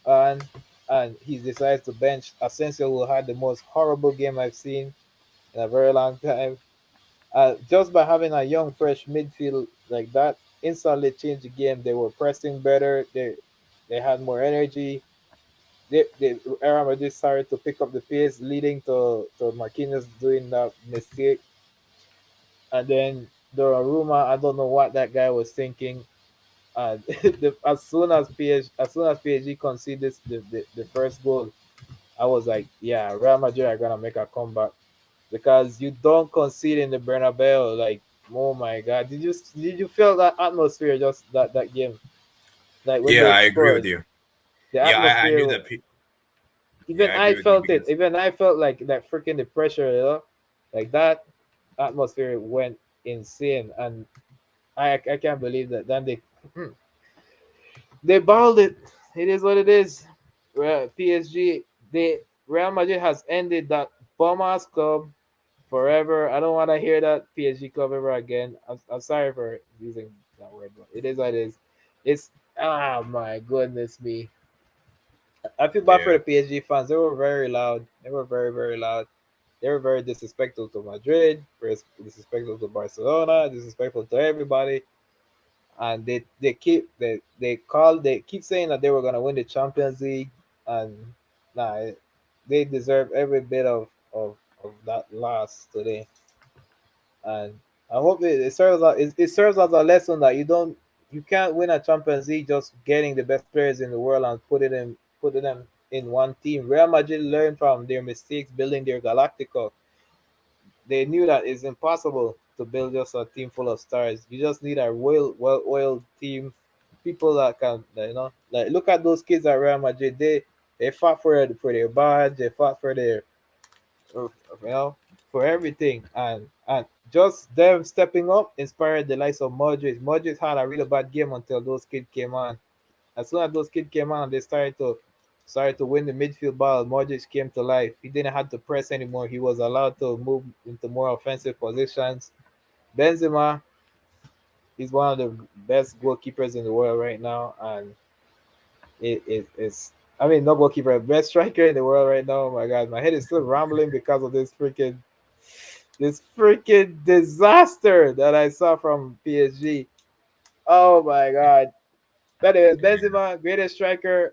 on, and he decides to bench Asensio, who had the most horrible game I've seen in a very long time. Just by having a young, fresh midfield like that, instantly changed the game. They were pressing better. They had more energy. Real Madrid started to pick up the pace, leading to Marquinhos doing that mistake. And then Donnarumma, I don't know what that guy was thinking. As soon as PSG conceded the first goal, I was like, yeah, Real Madrid are gonna make a comeback because you don't concede in the Bernabeu. Like, oh my God, did you feel that atmosphere just that game? Like when Yeah, they I agree with scored, you. the Yeah, I knew atmosphere. that. Even Yeah, I I agree with you felt it. because Even I felt like that freaking the pressure, like that atmosphere went insane, and I can't believe that. Then they balled it. It is what it is. PSG, they Real Madrid has ended that bum ass club forever. I don't want to hear that PSG club ever again. I'm sorry for using that word, but it is what it is. It's my goodness me. I feel bad for yeah, the PSG fans. They were very loud. They were very, very loud. They were very disrespectful to Madrid, very disrespectful to Barcelona, disrespectful to everybody. And they keep saying that they were gonna win the Champions League, and nah, they deserve every bit of that loss today. And I hope it serves as a lesson that you can't win a Champions League just getting the best players in the world and putting them in one team. Real Madrid learned from their mistakes building their Galactico. They knew that it's impossible to build just a team full of stars. You just need a well-oiled team, people that can, like look at those kids at Real Madrid. They fought for their badge. They fought for their, uh, you know, for everything, and just them stepping up inspired the likes of Modric. Modric had a really bad game until those kids came on. As soon as those kids came on, they started to win the midfield ball. Modric came to life. He didn't have to press anymore. He was allowed to move into more offensive positions. Benzema is one of the best goalkeepers in the world right now, and it's I mean, no goalkeeper, best striker in the world right now. Oh my God, my head is still rambling because of this freaking disaster that I saw from PSG. Oh my God. But anyways, yeah, Benzema, greatest striker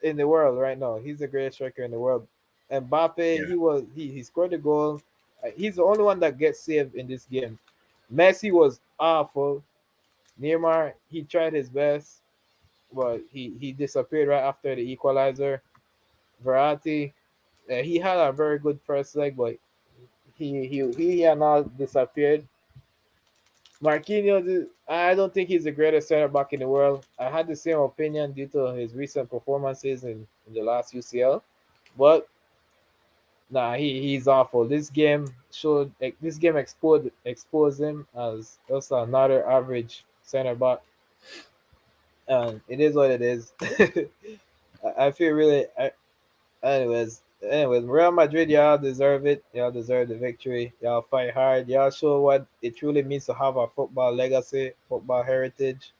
in the world right now. He's the greatest striker in the world. Mbappe, yeah, he scored the goal. He's the only one that gets saved in this game. Messi was awful. Neymar, he tried his best, but he disappeared right after the equalizer. Verratti, he had a very good first leg, but he had not disappeared. Marquinhos, I don't think he's the greatest center back in the world. I had the same opinion due to his recent performances in the last UCL, but nah, he's awful. This game exposed him as just another average center back, and it is what it is. I feel really. Anyways, Real Madrid, y'all deserve it. Y'all deserve the victory. Y'all fight hard. Y'all show what it truly means to have a football legacy, football heritage.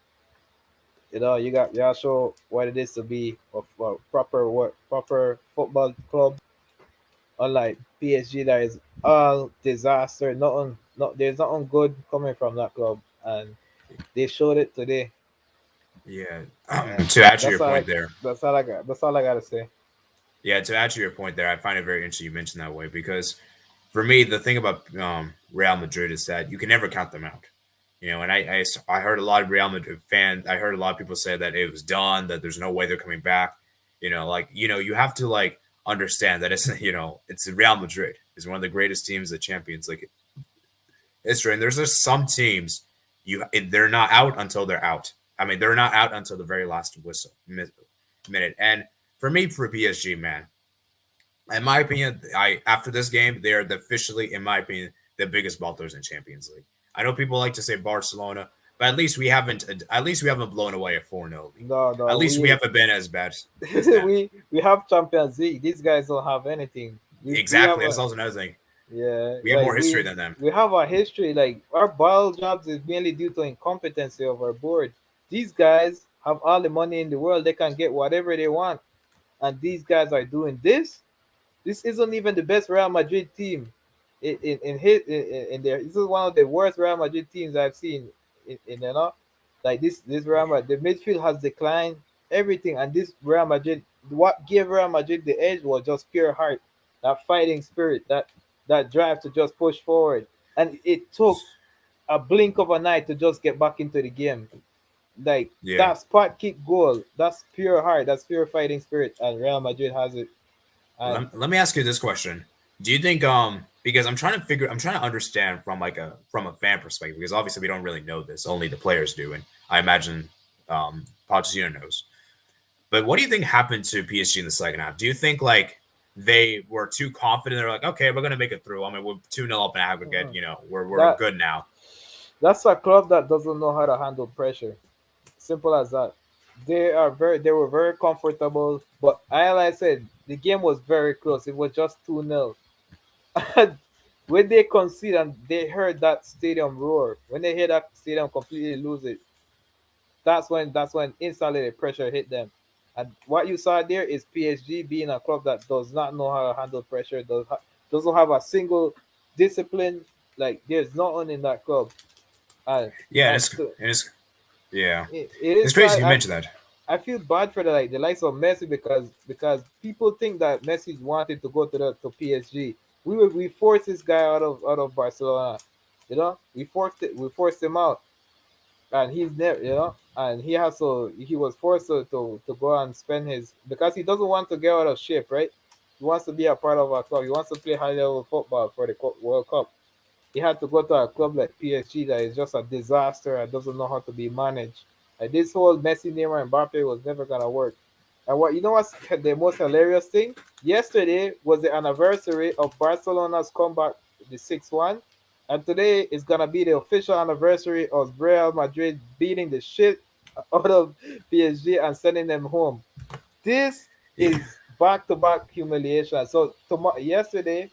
Y'all show what it is to be a proper football club. Unlike PSG, that is all disaster. There's nothing good coming from that club, and they showed it today. yeah. And To add to your that's all. point there, That's all I got. That's all I gotta say. yeah, to add to your point there, I find it very interesting you mentioned that way because for me, the thing about Real Madrid is that you can never count them out. And I heard a lot of Real Madrid fans. I heard a lot of people say that it was done, that there's no way they're coming back. You have to like understand that it's it's Real Madrid. It's one of the greatest teams, the Champions League history. And there's just some teams they're not out until they're out. I mean, they're not out until the very last minute. And for me, for PSG, man, in my opinion, I after this game, they are officially, in my opinion, the biggest ballers in Champions League. I know people like to say Barcelona, but at least we haven't blown away a 4-0 lead. No, At no, least we haven't been as bad as them. we have Champions League. These guys don't have anything. We have Exactly. That's a also another thing. Yeah, We have like more history than them. we have a history. Like our ball jobs is mainly due to incompetency of our board. These guys have all the money in the world. They can get whatever they want, and these guys are doing this. This isn't even the best Real Madrid team in there. This is one of the worst Real Madrid teams I've seen. like this Real Madrid, the midfield has declined everything, and this Real Madrid, what gave Real Madrid the edge was just pure heart, that fighting spirit, that drive to just push forward, and it took a blink of an eye to just get back into the game. Like Yeah. that spot kick goal, that's pure heart, that's pure fighting spirit, and Real Madrid has it. And Let me ask you this question. Do you think because I'm trying to understand from from a fan perspective, because obviously we don't really know this, only the players do, and I imagine Pochettino knows. But what do you think happened to PSG in the second half? Do you think like they were too confident? They're like, okay, we're gonna make it through. I mean, we're 2-0 up in aggregate. You know, we're that good now. that's a club that doesn't know how to handle pressure. Simple as that. They were very comfortable, but like I said, the game was very close. It was just 2-0. And when they concede and they heard that stadium roar, when they hear that stadium completely lose it, that's when instantly the pressure hit them. And what you saw there is PSG being a club that does not know how to handle pressure, doesn't have a single discipline. Like there's no one in that club. And Yeah, and so yeah, it it's is crazy sad. you mentioned that. I feel bad for the likes of Messi because people think that Messi wanted to go to PSG. We forced this guy out of Barcelona. We forced him out, and he's there. And he was forced to go and spend his, because he doesn't want to get out of shape, right? He wants to be a part of our club. He wants to play high level football for the World Cup. He had to go to a club like PSG that is just a disaster and doesn't know how to be managed. Like this whole Messi, Neymar, and Mbappe was never gonna work. And what's the most hilarious thing? Yesterday was the anniversary of Barcelona's comeback, the 6-1, and today is gonna be the official anniversary of Real Madrid beating the shit out of PSG and sending them home. This Yeah. is back-to-back humiliation. So yesterday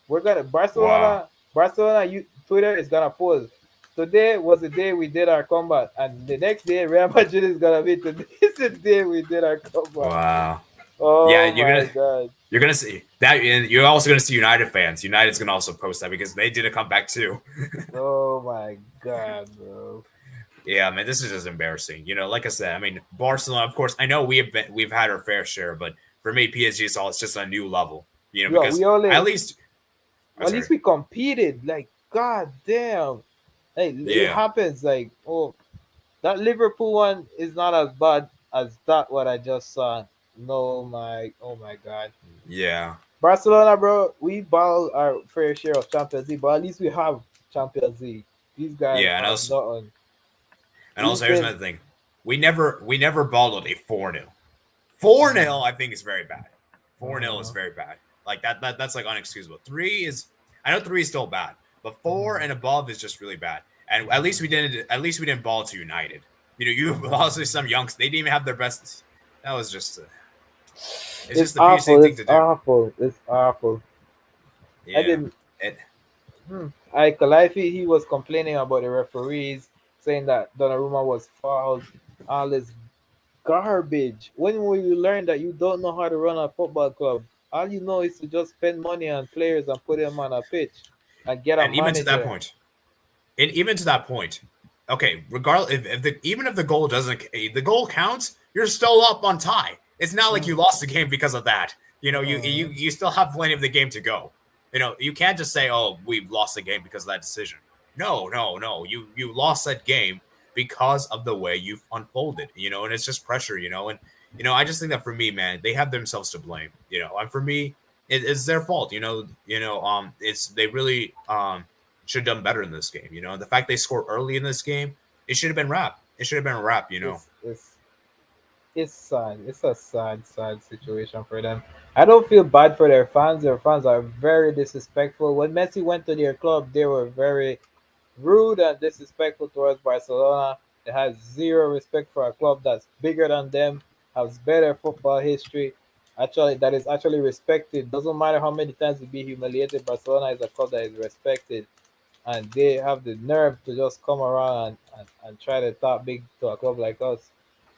we're gonna Wow. Barcelona. Twitter is gonna post. Today was the day we did our comeback, and the next day Real Madrid is gonna be. Today is the day we did our comeback. Wow. Yeah, Oh my god! you're gonna see that, and you're also gonna see United fans. United's gonna also post that because they did a comeback too. Oh my god, bro! Yeah, man, this is just embarrassing. You know, like I said, I mean, Barcelona. Of course, I know we've had our fair share, but for me, PSG is all it's just a new level. You know, Yo, because we only at least, oh, at least sorry, we competed. Like god damn! Hey, it yeah, happens. Like that Liverpool one is not as bad as that what I just saw. No, oh my god. yeah, Barcelona, bro, we ball our fair share of Champions League, but at least we have Champions League. These guys yeah, have nothing. and We've also here's been another thing: we never balled a 4-0. 4-0, I think is very bad. 4-0 is uh, very bad. Like that's like unexcusable. Three is, I know three is still bad, but four uh, and above is just really bad. And at least we didn't ball to United. You know, you also some youngs, they didn't even have their best. That was just it's it's just the PUC awful. thing It's to do. awful. It's awful. I Yeah. didn't. It, I Kalifi, he was complaining about the referees, saying that Donnarumma was fouled. All this garbage. When will you learn that you don't know how to run a football club? All you know is to just spend money on players and put them on a pitch and get a and even to that manager. point, and even to that point, okay, regardless if the goal doesn't, the goal counts, you're still up on tie. It's not like you Mhm. lost the game because of that. You know, Mhm. you still have plenty of the game to go. You know, you can't just say, "Oh, we've lost the game because of that decision." No, no, no. You lost that game because of the way you've unfolded. You know, and it's just pressure. You know, and I just think that for me, man, they have themselves to blame. You know, and for me, it's their fault. It's they really should have done better in this game. You know, the fact they scored early in this game, it should have been wrap. It should have been a wrap. You know. It's sad. It's a sad situation for them. I don't feel bad for their fans. Their fans are very disrespectful. When Messi went to their club, they were very rude and disrespectful towards Barcelona. They had zero respect for a club that's bigger than them, has better football history. Actually, that is actually respected. Doesn't matter how many times you be humiliated. Barcelona is a club that is respected, and they have the nerve to just come around and try to talk big to a club like us.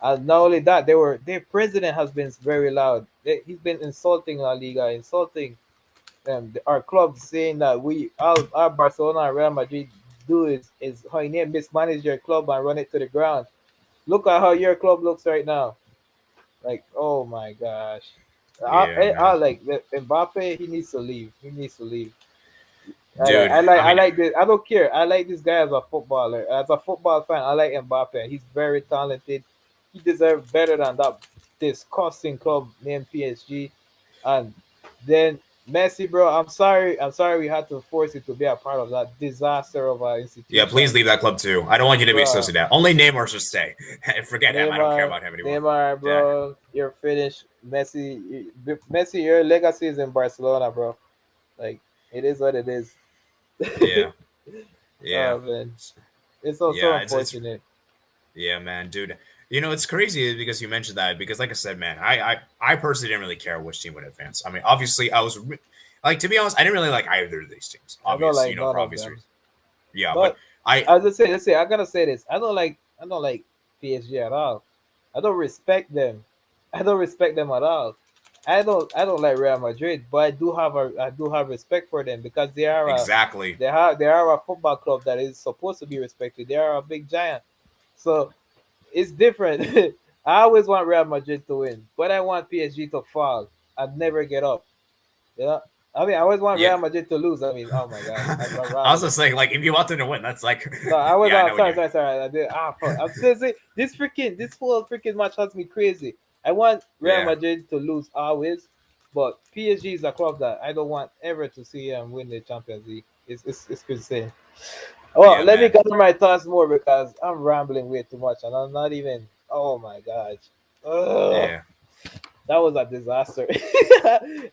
And not only that, their president has been very loud. He's been insulting La Liga, insulting our club, saying that our Barcelona and Real Madrid do is how you mismanage your club and run it to the ground. Look at how your club looks right now. Like, oh my gosh. Yeah, I man. like Mbappe. He needs to leave. He needs to leave. Dude, I I mean, like this. I don't care. I like this guy as a footballer. As a football fan, I like Mbappe. He's very talented. He deserves better than that disgusting club named PSG. And then Messi, bro. I'm sorry. I'm sorry we had to force you to be a part of that disaster of our yeah, please institution, leave that club too. I don't want you to be bro. associated with that. Only Neymar should stay. Forget him. I don't care Neymar, about him anymore. Neymar, Yeah, bro. You're finished. Messi. Your legacy is in Barcelona, bro. Like it is what it is. yeah, yeah. Oh man, S- it's so Yeah, it's unfortunate. yeah, man, dude. It's crazy because you mentioned that because, like I said, man, I personally didn't really care which team would advance. I mean, obviously, like to be honest, I didn't really like either of these teams. I don't Obvious, like none for of obvious them. reasons. Yeah, but But I as I say, I gotta say this. I don't like PSG at all. I don't respect them. I don't respect them at all. I don't like Real Madrid, but I do have respect for them because exactly. they are a football club that is supposed to be respected. They are a big giant. So it's different. I always want Real Madrid to win, but I want PSG to fall and never get up. You know, I mean, I always want Yeah. Real Madrid to lose. I mean, oh my god, I'm I was rambling. just saying, like, if you want them to win, that's like, No, I was yeah, I know what you sorry, mean. I did fuck. I'm still saying this whole freaking match has me crazy. I want Real Yeah, Madrid to lose always, but PSG is a club that I don't want ever to see them win the Champions League. It's insane. Well, yeah, let me man. gather my thoughts more because I'm rambling way too much and I'm not even. Oh my gosh. Ugh. Yeah. That was a disaster.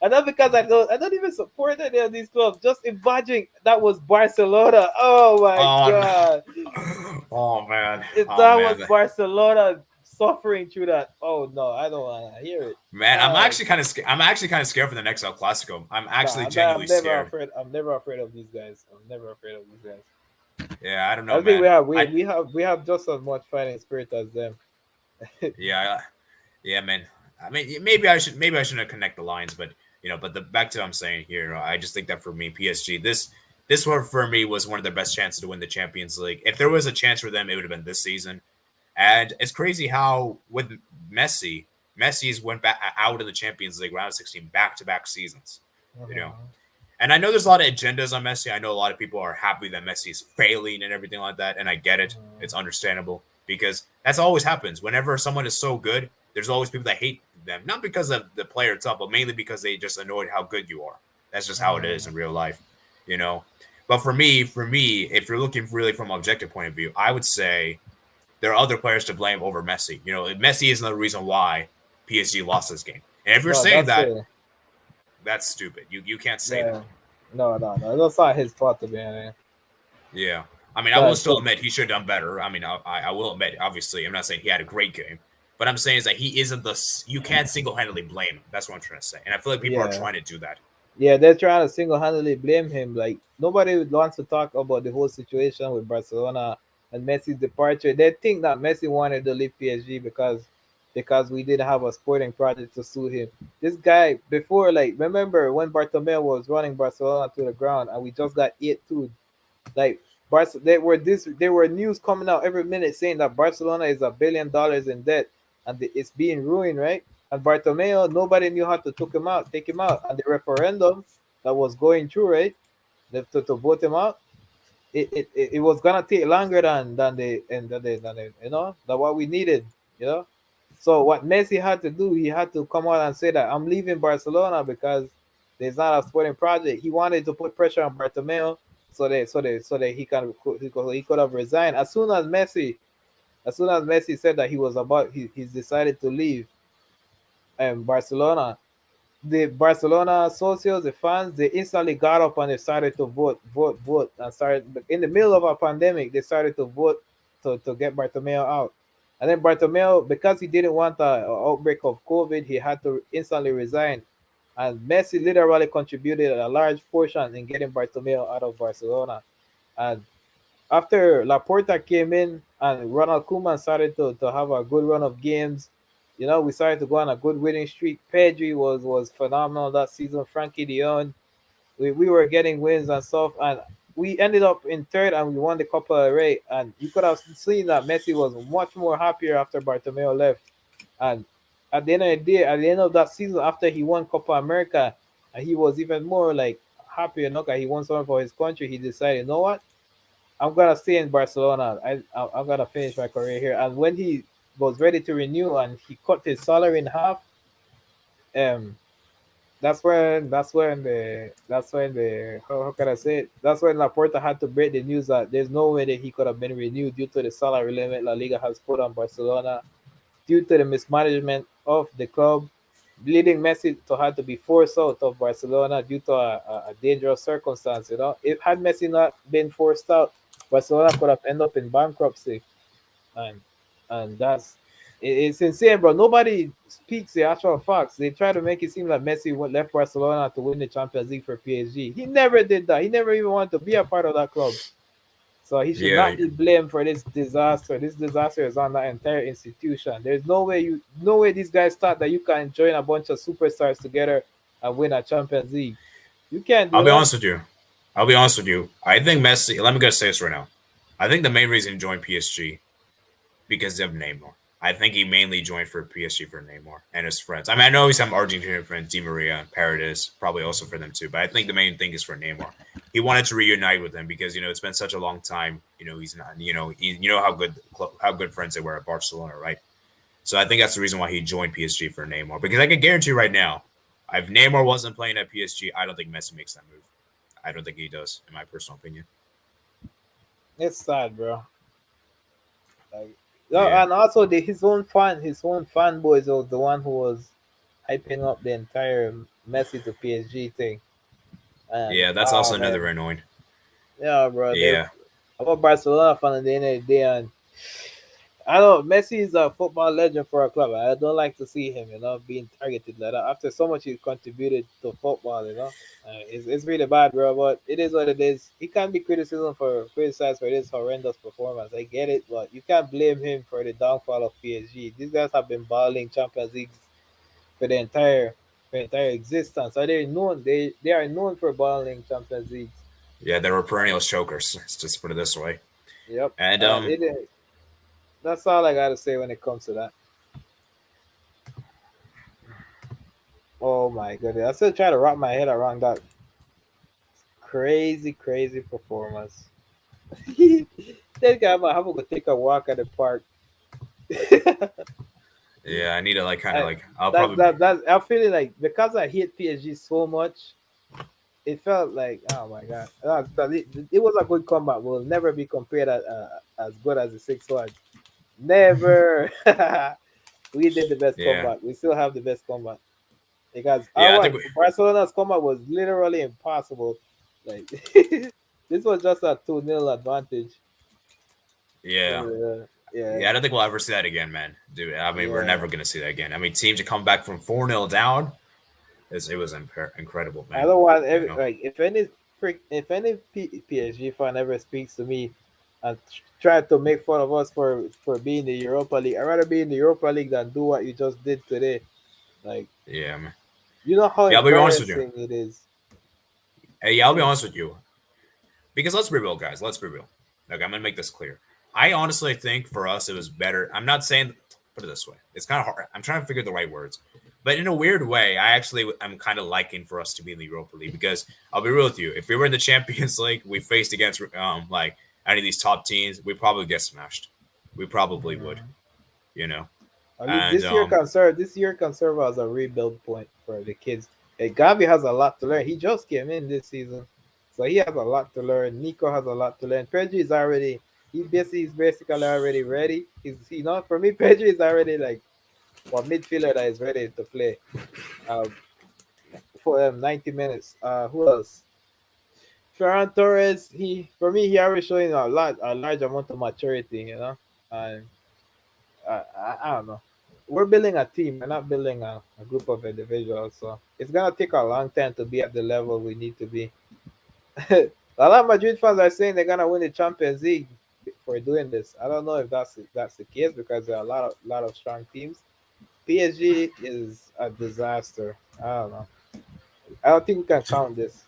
And not because I don't even support any of these clubs. Just imagine that was Barcelona. Oh my Oh, god. oh man. If Oh that was man. Barcelona suffering through that, oh no, I don't want to hear it. Man, I'm Oh, actually kind of scared. I'm actually kind of scared for the next El Clasico. I'm actually I'm genuinely never scared. afraid. I'm never afraid of these guys. I'm never afraid of these guys. Yeah, I don't know, I think man. we have just as much fighting spirit as them. Yeah, yeah, man. I mean, maybe I shouldn't connect the lines, but but the back to what I'm saying here, I just think that for me, PSG, this one for me was one of their best chances to win the Champions League. If there was a chance for them, it would have been this season. And it's crazy how with Messi's went back out of the Champions League round of 16 back-to-back seasons. You know, Mhm. and I know there's a lot of agendas on Messi. I know a lot of people are happy that Messi's failing and everything like that, and I get it. Mhm. It's understandable because that's always happens. Whenever someone is so good, there's always people that hate them, not because of the player itself, but mainly because they just annoyed how good you are. That's just how it is Mhm. in real life, you know. But for me, if you're looking really from an objective point of view, I would say there are other players to blame over Messi. Messi isn't the reason why PSG lost this game. And if you're No, saying that's that, it. that's stupid. You can't say that. Yeah. No. That's not his fault to be honest. Yeah. I mean, I will Cause, still 'cause- admit he should have done better. I mean, I will admit, obviously, I'm not saying he had a great game, but I'm saying is that he isn't you can't single handedly blame him. That's what I'm trying to say. And I feel like people are yeah. trying to do that. Yeah, they're trying to single-handedly blame him. Like nobody would want to talk about the whole situation with Barcelona and Messi's departure. They think that Messi wanted to leave PSG because we didn't have a sporting project to suit him. This guy before, like, remember when Bartomeu was running Barcelona to the ground and we just got 8-2. Like there were news coming out every minute saying that Barcelona is $1 billion in debt and it's being ruined, right? And Bartomeu, nobody knew how to take him out. And the referendum that was going through, right? To vote him out, it was gonna take longer than than what we needed, you know. So what Messi had to do, he had to come out and say that I'm leaving Barcelona because there's not a sporting project. He wanted to put pressure on Bartomeu so that he could have resigned as soon as Messi said that he's decided to leave Barcelona. The Barcelona socios, the fans, they instantly got up and they started to vote, and started in the middle of a pandemic. They started to vote to get Bartomeu out, and then Bartomeu, because he didn't want an outbreak of COVID, he had to instantly resign. And Messi literally contributed a large portion in getting Bartomeu out of Barcelona. And after Laporta came in and Ronald Koeman started to have a good run of games, we started to go on a good winning streak. Pedri was phenomenal that season. Frankie Dion, we were getting wins and stuff, and we ended up in third and we won the Copa del Rey. And you could have seen that Messi was much more happier after Bartomeu left. And at the end of the day, at the end of that season, after he won Copa America, and he was even more like happier. You know, 'cause he won something for his country. He decided, you know what, I'm gonna stay in Barcelona. I'm gonna finish my career here. And when he was ready to renew and he cut his salary in half, um, that's when the how can I say it? That's when Laporta had to break the news that there's no way that he could have been renewed due to the salary limit La Liga has put on Barcelona, due to the mismanagement of the club, leading Messi to have to be forced out of Barcelona due to a dangerous circumstance. You know, if had Messi not been forced out, Barcelona could have ended up in bankruptcy, and it's insane, bro. Nobody speaks the actual facts. They try to make it seem like Messi left Barcelona to win the Champions League for PSG. He never did that. He never even wanted to be a part of that club. So he should Yeah, not be blamed for this disaster. This disaster is on that entire institution. There's no way these guys thought that you can join a bunch of superstars together and win a Champions League. You can't I'll do be that. honest with you. I'll be honest with you. I think Messi. Let me go say this right now. I think the main reason he joined PSG because of Neymar. I think he mainly joined for PSG for Neymar and his friends. I mean, I know he's some Argentinian friends, Di Maria and Paredes, probably also for them too. But I think the main thing is for Neymar. He wanted to reunite with them because it's been such a long time. He's not. How good friends they were at Barcelona, right? So I think that's the reason why he joined PSG for Neymar. Because I can guarantee you right now, if Neymar wasn't playing at PSG, I don't think Messi makes that move. I don't think he does, in my personal opinion. It's sad, bro. Like, no, Yeah, and also his own fanboys was the one who was hyping up the entire Messi to PSG thing. And yeah, that's also another man, annoying. yeah, bro. Yeah, I'm a Barcelona fan at the end of the day, and I don't. Messi is a football legend for our club. I don't like to see him, being targeted like that after so much he contributed to football. It's really bad, bro. But it is what it is. He can't be criticized for this horrendous performance. I get it, but you can't blame him for the downfall of PSG. These guys have been battling Champions Leagues for the entire existence. So they are known for battling Champions Leagues. yeah, they were perennial chokers. Let's just put it this way. Yep. And It is. That's all I gotta say when it comes to that. Oh my goodness. I still try to wrap my head around that crazy, crazy performance. That guy might have to go take a walk at the park. yeah, I need to like kind of I, like I'll that probably that that I'm feeling like because I hate PSG so much, it felt like oh my god, it was a good comeback. Will never be compared as good as the 6-1. Never. We did the best yeah, comeback. We still have the best comeback because our yeah. I one think we, Barcelona's comeback was literally impossible. Like this was just a 2-0 advantage. yeah, Yeah, yeah. I don't think we'll ever see that again, man, dude. I mean, we're yeah. never gonna see that again. I mean, teams to come back from 4-0 down. It was incredible, I man. don't want You every know. like if any PSG fan ever speaks to me and try to make fun of us for being the Europa League, I'd rather be in the Europa League than do what you just did today. Like Yeah, man. you know how Yeah, I'll be honest with you. embarrassing it is. Hey, yeah, I'll be Like, honest with you. Because let's be real, guys. Let's be real. Okay, I'm gonna make this clear. I honestly think for us it was better. I'm not saying put it this way. It's kind of hard. I'm trying to figure the right words. But in a weird way, I'm kind of liking for us to be in the Europa League because I'll be real with you. If we were in the Champions League, we faced against like any of these top teams, we probably get smashed. We probably would, mm, you know. at least And this year can serve as a rebuild point for the kids. Hey, Gavi has a lot to learn. He just came in this season, so he has a lot to learn. Nico has a lot to learn. Pedri is already he's basically already ready. For me, Pedri is already like a midfielder that is ready to play uh, for 90 minutes. Who else? Ferran Torres. He already showing a large amount of maturity. And I don't know. We're building a team. We're not building a group of individuals. So it's gonna take a long time to be at the level we need to be. A lot of Madrid fans are saying they're gonna win the Champions League for doing this. I don't know if that's the case because there are a lot of strong teams. PSG is a disaster. I don't know. I don't think we can count this.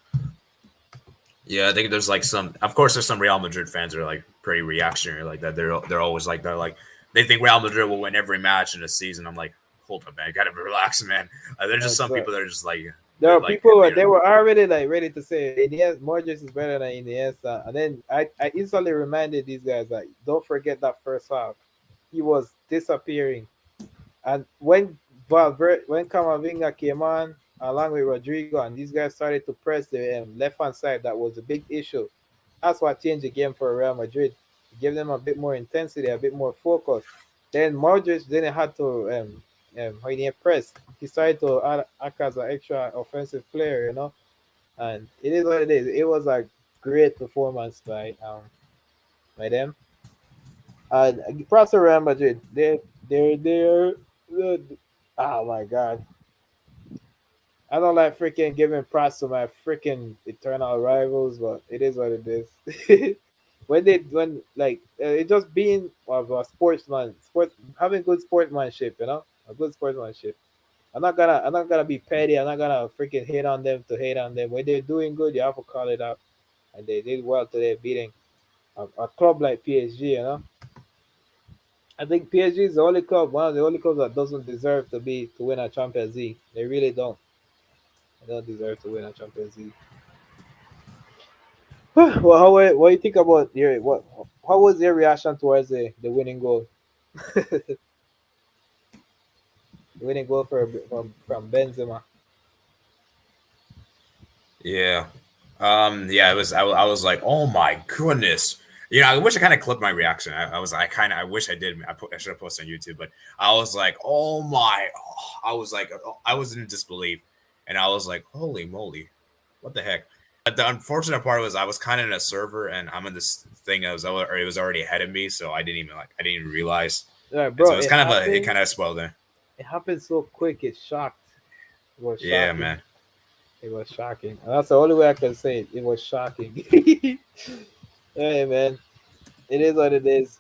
Yeah, I think there's like some. Of course, there's some Real Madrid fans that are like pretty reactionary like that. They're always like that. Like they think Real Madrid will win every match in a season. I'm like, hold up, man, gotta relax, man. There's just some So people that are just like there they're are like people who you know, they were already like ready to say Iniesta Modric is better than Iniesta, and then I instantly reminded these guys that don't forget that first half. He was disappearing, and when Camavinga came on along with Rodrigo, and these guys started to press the left hand side, that was a big issue. That's what changed the game for Real Madrid. Give them a bit more intensity, a bit more focus. Then Modric didn't have to when he press, he started to act as an extra offensive player, And it is what it is. It was a great performance by them. And props to Real Madrid. They're oh my god. I don't like freaking giving props to my freaking eternal rivals, but it is what it is. when like it just being of a sport having good sportsmanship, a good sportsmanship. I'm not gonna be petty. I'm not gonna freaking hate on them to hate on them. When they're doing good, you have to call it out, and they did well today, beating a club like PSG. I think PSG is the only club, one of the only clubs that doesn't deserve to win a Champions League. They really don't. They don't deserve to win a Champions League. Well, what do you think about your what? How was your reaction towards the winning goal? The winning goal from Benzema. yeah, yeah. It was I was like, oh my goodness. You know, I wish I kind of clipped my reaction. I wish I did. I should have posted on YouTube, but I was like, oh my, I was like, I was in disbelief, and I was like, holy moly, what the heck? The unfortunate part was I was kind of in a server and I'm in this thing that was or it was already ahead of me, so I didn't even realize, Yeah, and bro, so it's kind of it kind of spoiled it. It happened so quick. It shocked. It was Yeah, shocking. man. It was shocking. And that's the only way I can say it. It was shocking. Hey, man, it is what it is.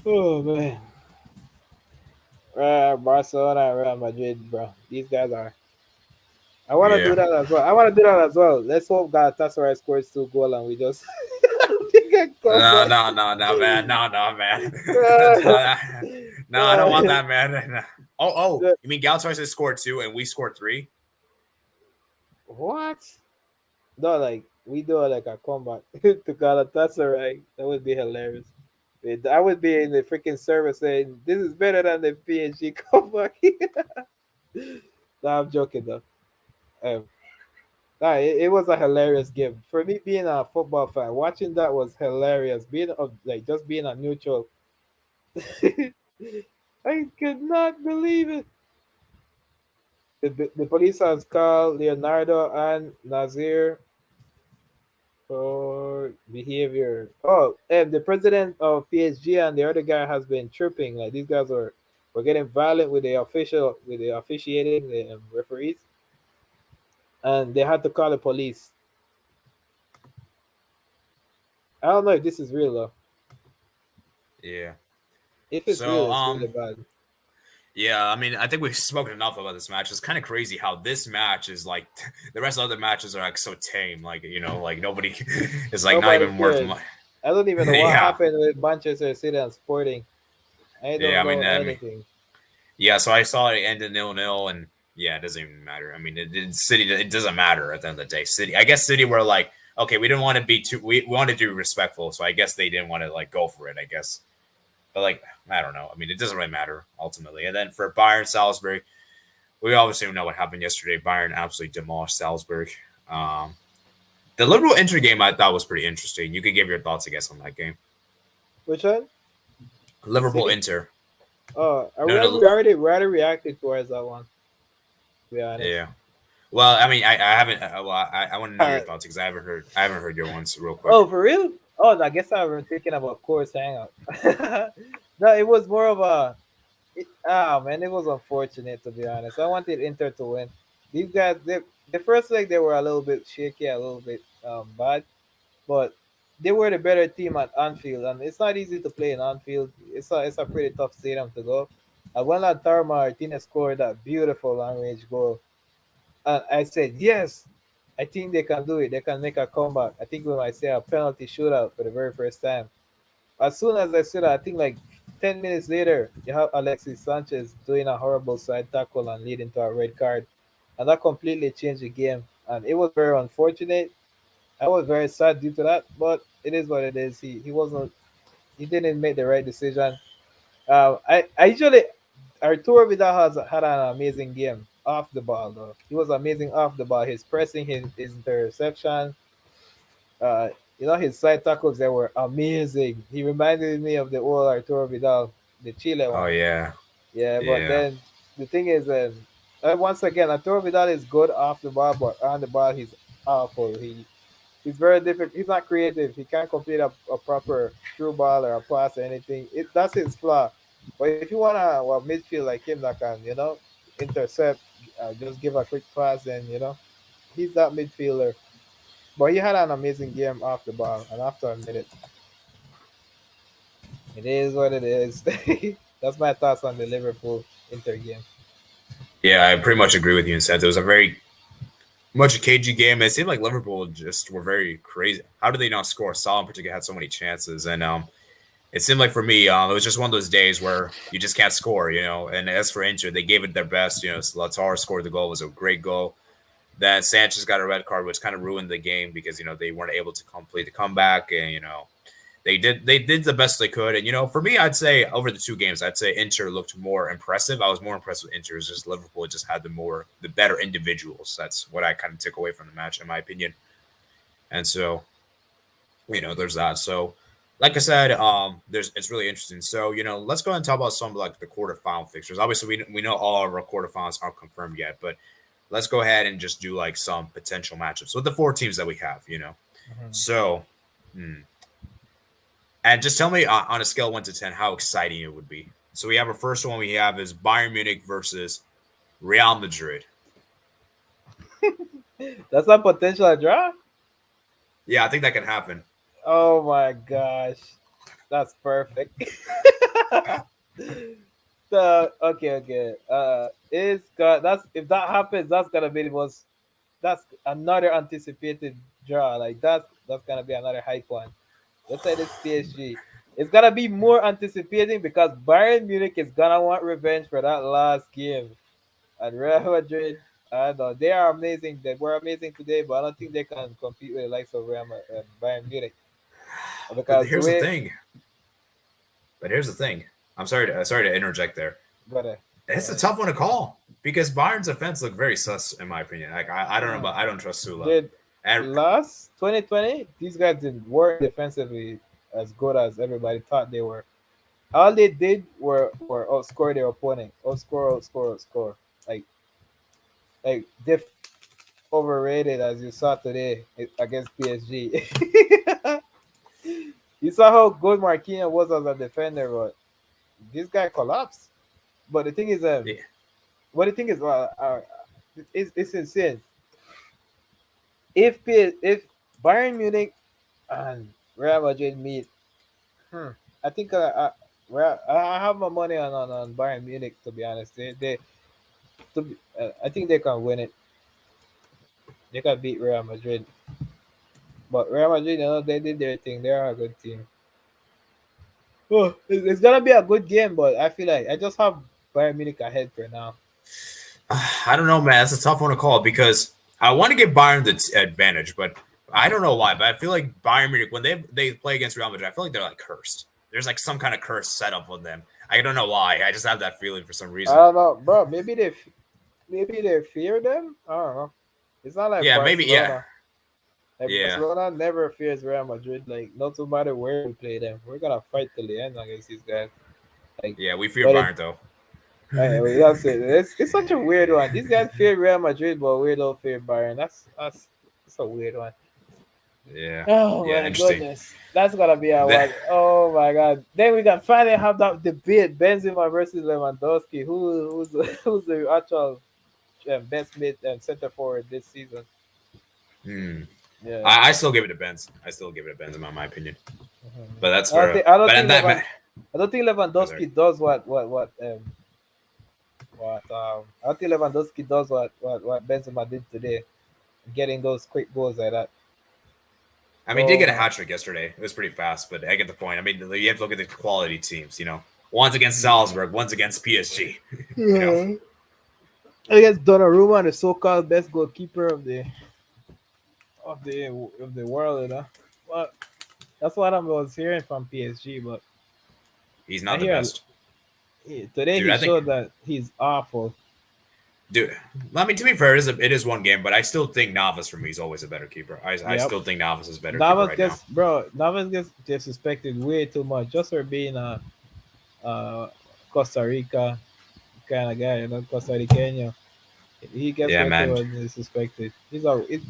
Oh man, Barcelona, and Real Madrid, bro. These guys are. I want to do Yeah. that as well. I want to do that as well. Let's hope Galatasaray scores 2 goals and we just we can come No, back. no, no, no, man. No, no, man. Uh, no, no, I don't want uh, that, man. Oh, you mean Galatasaray scored two and we scored three? what? No, like we do like a comeback to Galatasaray. That would be hilarious. I would be in the freaking server saying this is better than the PSG comeback. No, I'm joking though. Um, nah, it was a hilarious game for me. Being a football fan, watching that was hilarious. Being like just being a neutral, I could not believe it. The police has called Leonardo and Nazir for behavior. Oh, and the president of PSG and the other guy has been tripping. Like these guys were getting violent with the officiating the referees, and they had to call the police. I don't know if this is real though. Yeah. If it's real, So, it's really bad. yeah, I mean, I think we've spoken enough about this match. It's kind of crazy how this match is like the rest of the other matches are like so tame. Like, you know, like nobody is like not Nobody even worth cares. much. I don't even know what Yeah. happened with Manchester City and Sporting. I Yeah, don't know I mean, anything. yeah, so I saw it ended 0-0, and yeah, it doesn't even matter. I mean, City, it doesn't matter at the end of the day. City, I guess City were like, okay, we didn't want to be too, we wanted to be respectful, so I guess they didn't want to like go for it. I guess, but like, I don't know. I mean, it doesn't really matter ultimately. And then for Bayern Salzburg, we obviously know what happened yesterday. Bayern absolutely demolished Salzburg. Um, the Liverpool Inter game I thought was pretty interesting. You could give your thoughts, I guess, on that game. Which one? Liverpool City? Inter. Oh, No, no, we already reacted towards that one. To be honest. yeah. Well, I mean, I haven't. Well, I want to know your Uh, thoughts because I haven't heard your ones real quick. oh, for real? Oh, I guess I was thinking about course hangout. No, it was more of man, it was unfortunate to be honest. I wanted Inter to win. These guys, the first leg they were a little bit shaky, a little bit bad, but they were the better team at Anfield, and it's not easy to play in Anfield. It's a pretty tough stadium to go. And when Lautaro Martinez scored that beautiful long range goal, and I said yes. I think they can do it. They can make a comeback. I think we might see a penalty shootout for the very first time. As soon as I said that, I think like 10 minutes later, you have Alexis Sanchez doing a horrible side tackle and leading to a red card. And that completely changed the game. And it was very unfortunate. I was very sad due to that, but it is what it is. He didn't make the right decision. I usually Arturo Vidal has had an amazing game off the ball though. He was amazing off the ball. His pressing, his interception, uh, his side tackles they were amazing. He reminded me of the old Arturo Vidal, the Chile Oh one. yeah, Yeah, but yeah. then the thing is, once again, Arturo Vidal is good off the ball, but on the ball he's awful. He's very difficult. He's not creative. He can't complete a proper through ball or a pass or anything. That's his flaw. But if you want a midfield like him that can, intercept, just give a quick pass, and he's that midfielder. But he had an amazing game off the ball, and after a minute, it is what it is. That's my thoughts on the Liverpool Inter game. Yeah, I pretty much agree with you in sense. It was a very much a cagey game. It seemed like Liverpool just were very crazy. How did they not score? Salah in particular had so many chances, and it seemed like for me, it was just one of those days where you just can't score, And as for Inter, they gave it their best. Lautaro scored the goal. It was a great goal. Then Sanchez got a red card, which kind of ruined the game because they weren't able to complete the comeback, and they did the best they could. And for me, I'd say over the two games, I'd say Inter looked more impressive. I was more impressed with Inter. It's just Liverpool just had the better individuals. That's what I kind of took away from the match, in my opinion. And so, there's that. So, like I said, it's really interesting. So, let's go ahead and talk about some of like the quarterfinal fixtures. Obviously, we know all of our quarterfinals aren't confirmed yet, but let's go ahead and just do like some potential matchups with the four teams that we have. Mhm. So, and just tell me on a scale of 1 to 10 how exciting it would be. So we have our first one we have is Bayern Munich versus Real Madrid. That's a potential draw. Yeah, I think that can happen. Oh my gosh, that's perfect. So okay. It's got that's if that happens, that's gonna be the most. That's another anticipated draw. Like that's gonna be another hype one. Let's say this PSG. It's gonna be more anticipating because Bayern Munich is gonna want revenge for that last game. And Real Madrid, I don't know, they are amazing. They were amazing today, but I don't think they can compete with the likes of Bayern Munich But because the here's the way, thing. But here's the thing. I'm sorry to interject there. brother, It's a uh, tough one to call because Bayern's defense looked very sus in my opinion. Like I don't know, but I don't trust Sula. did And last 2020, these guys didn't weren't defensively as good as everybody thought they were. All they did were outscore their opponent, outscore. Like defense was overrated as you saw today against PSG. You saw how good Marquinhos was as a defender, but this guy collapsed. But the thing is, yeah, it's insane. If Bayern Munich and Real Madrid meet, I think I have my money on Bayern Munich to be honest. I think they can win it. They can beat Real Madrid. But Real Madrid, they did their thing. They are a good team. Oh, it's gonna be a good game, but I feel like I just have Bayern Munich ahead for now. I don't know, man. That's a tough one to call because I want to give Bayern the advantage, but I don't know why. But I feel like Bayern Munich when they play against Real Madrid, I feel like they're like cursed. There's like some kind of curse set up with them. I don't know why. I just have that feeling for some I reason. don't know, bro. Maybe they fear them. I don't know. It's not like Yeah, maybe. Yeah, Barcelona. Like yeah, Barcelona never fears Real Madrid. Like not no matter where we play them, we're gonna fight till the end against these guys. Like, yeah. We fear but it, Bayern though. that's it. It's such a weird one. These guys fear Real Madrid, but we don't fear Bayern. That's a weird one. Yeah, Oh yeah. my Interesting. goodness, that's gonna be a That, one. Oh my god. Then we can finally have that debate: Benzema versus Lewandowski. Who's the actual best mid and center forward this season? hmm. Yeah. I still give it to Benz. I still give it to Benzema, in my opinion. But that's I don't for. think I don't But think in that. Levan, I don't think Oh, sorry. Lewandowski does what I don't think Lewandowski does what Benzema did today. getting those quick goals like that. I mean, he did Oh get a my. hat trick yesterday. It was pretty fast, but I get the point. I mean, you have to look at the quality teams. One's against Salzburg, one's against PSG. you know, Yeah. I guess Donnarumma, the so-called best goalkeeper of the world, But that's what I was hearing from PSG. But he's I not the hear best, today dude. he I think, showed that he's awful. dude. I mean, to be fair, it is one game, but I still think Navas for me is always a better keeper. I Yep. still think Navas is a better keeper right now. Navas gets disrespected way too much just for being a Costa Rica kind of guy, Costa Rican. He gets Yeah, way too man, much disrespected. He's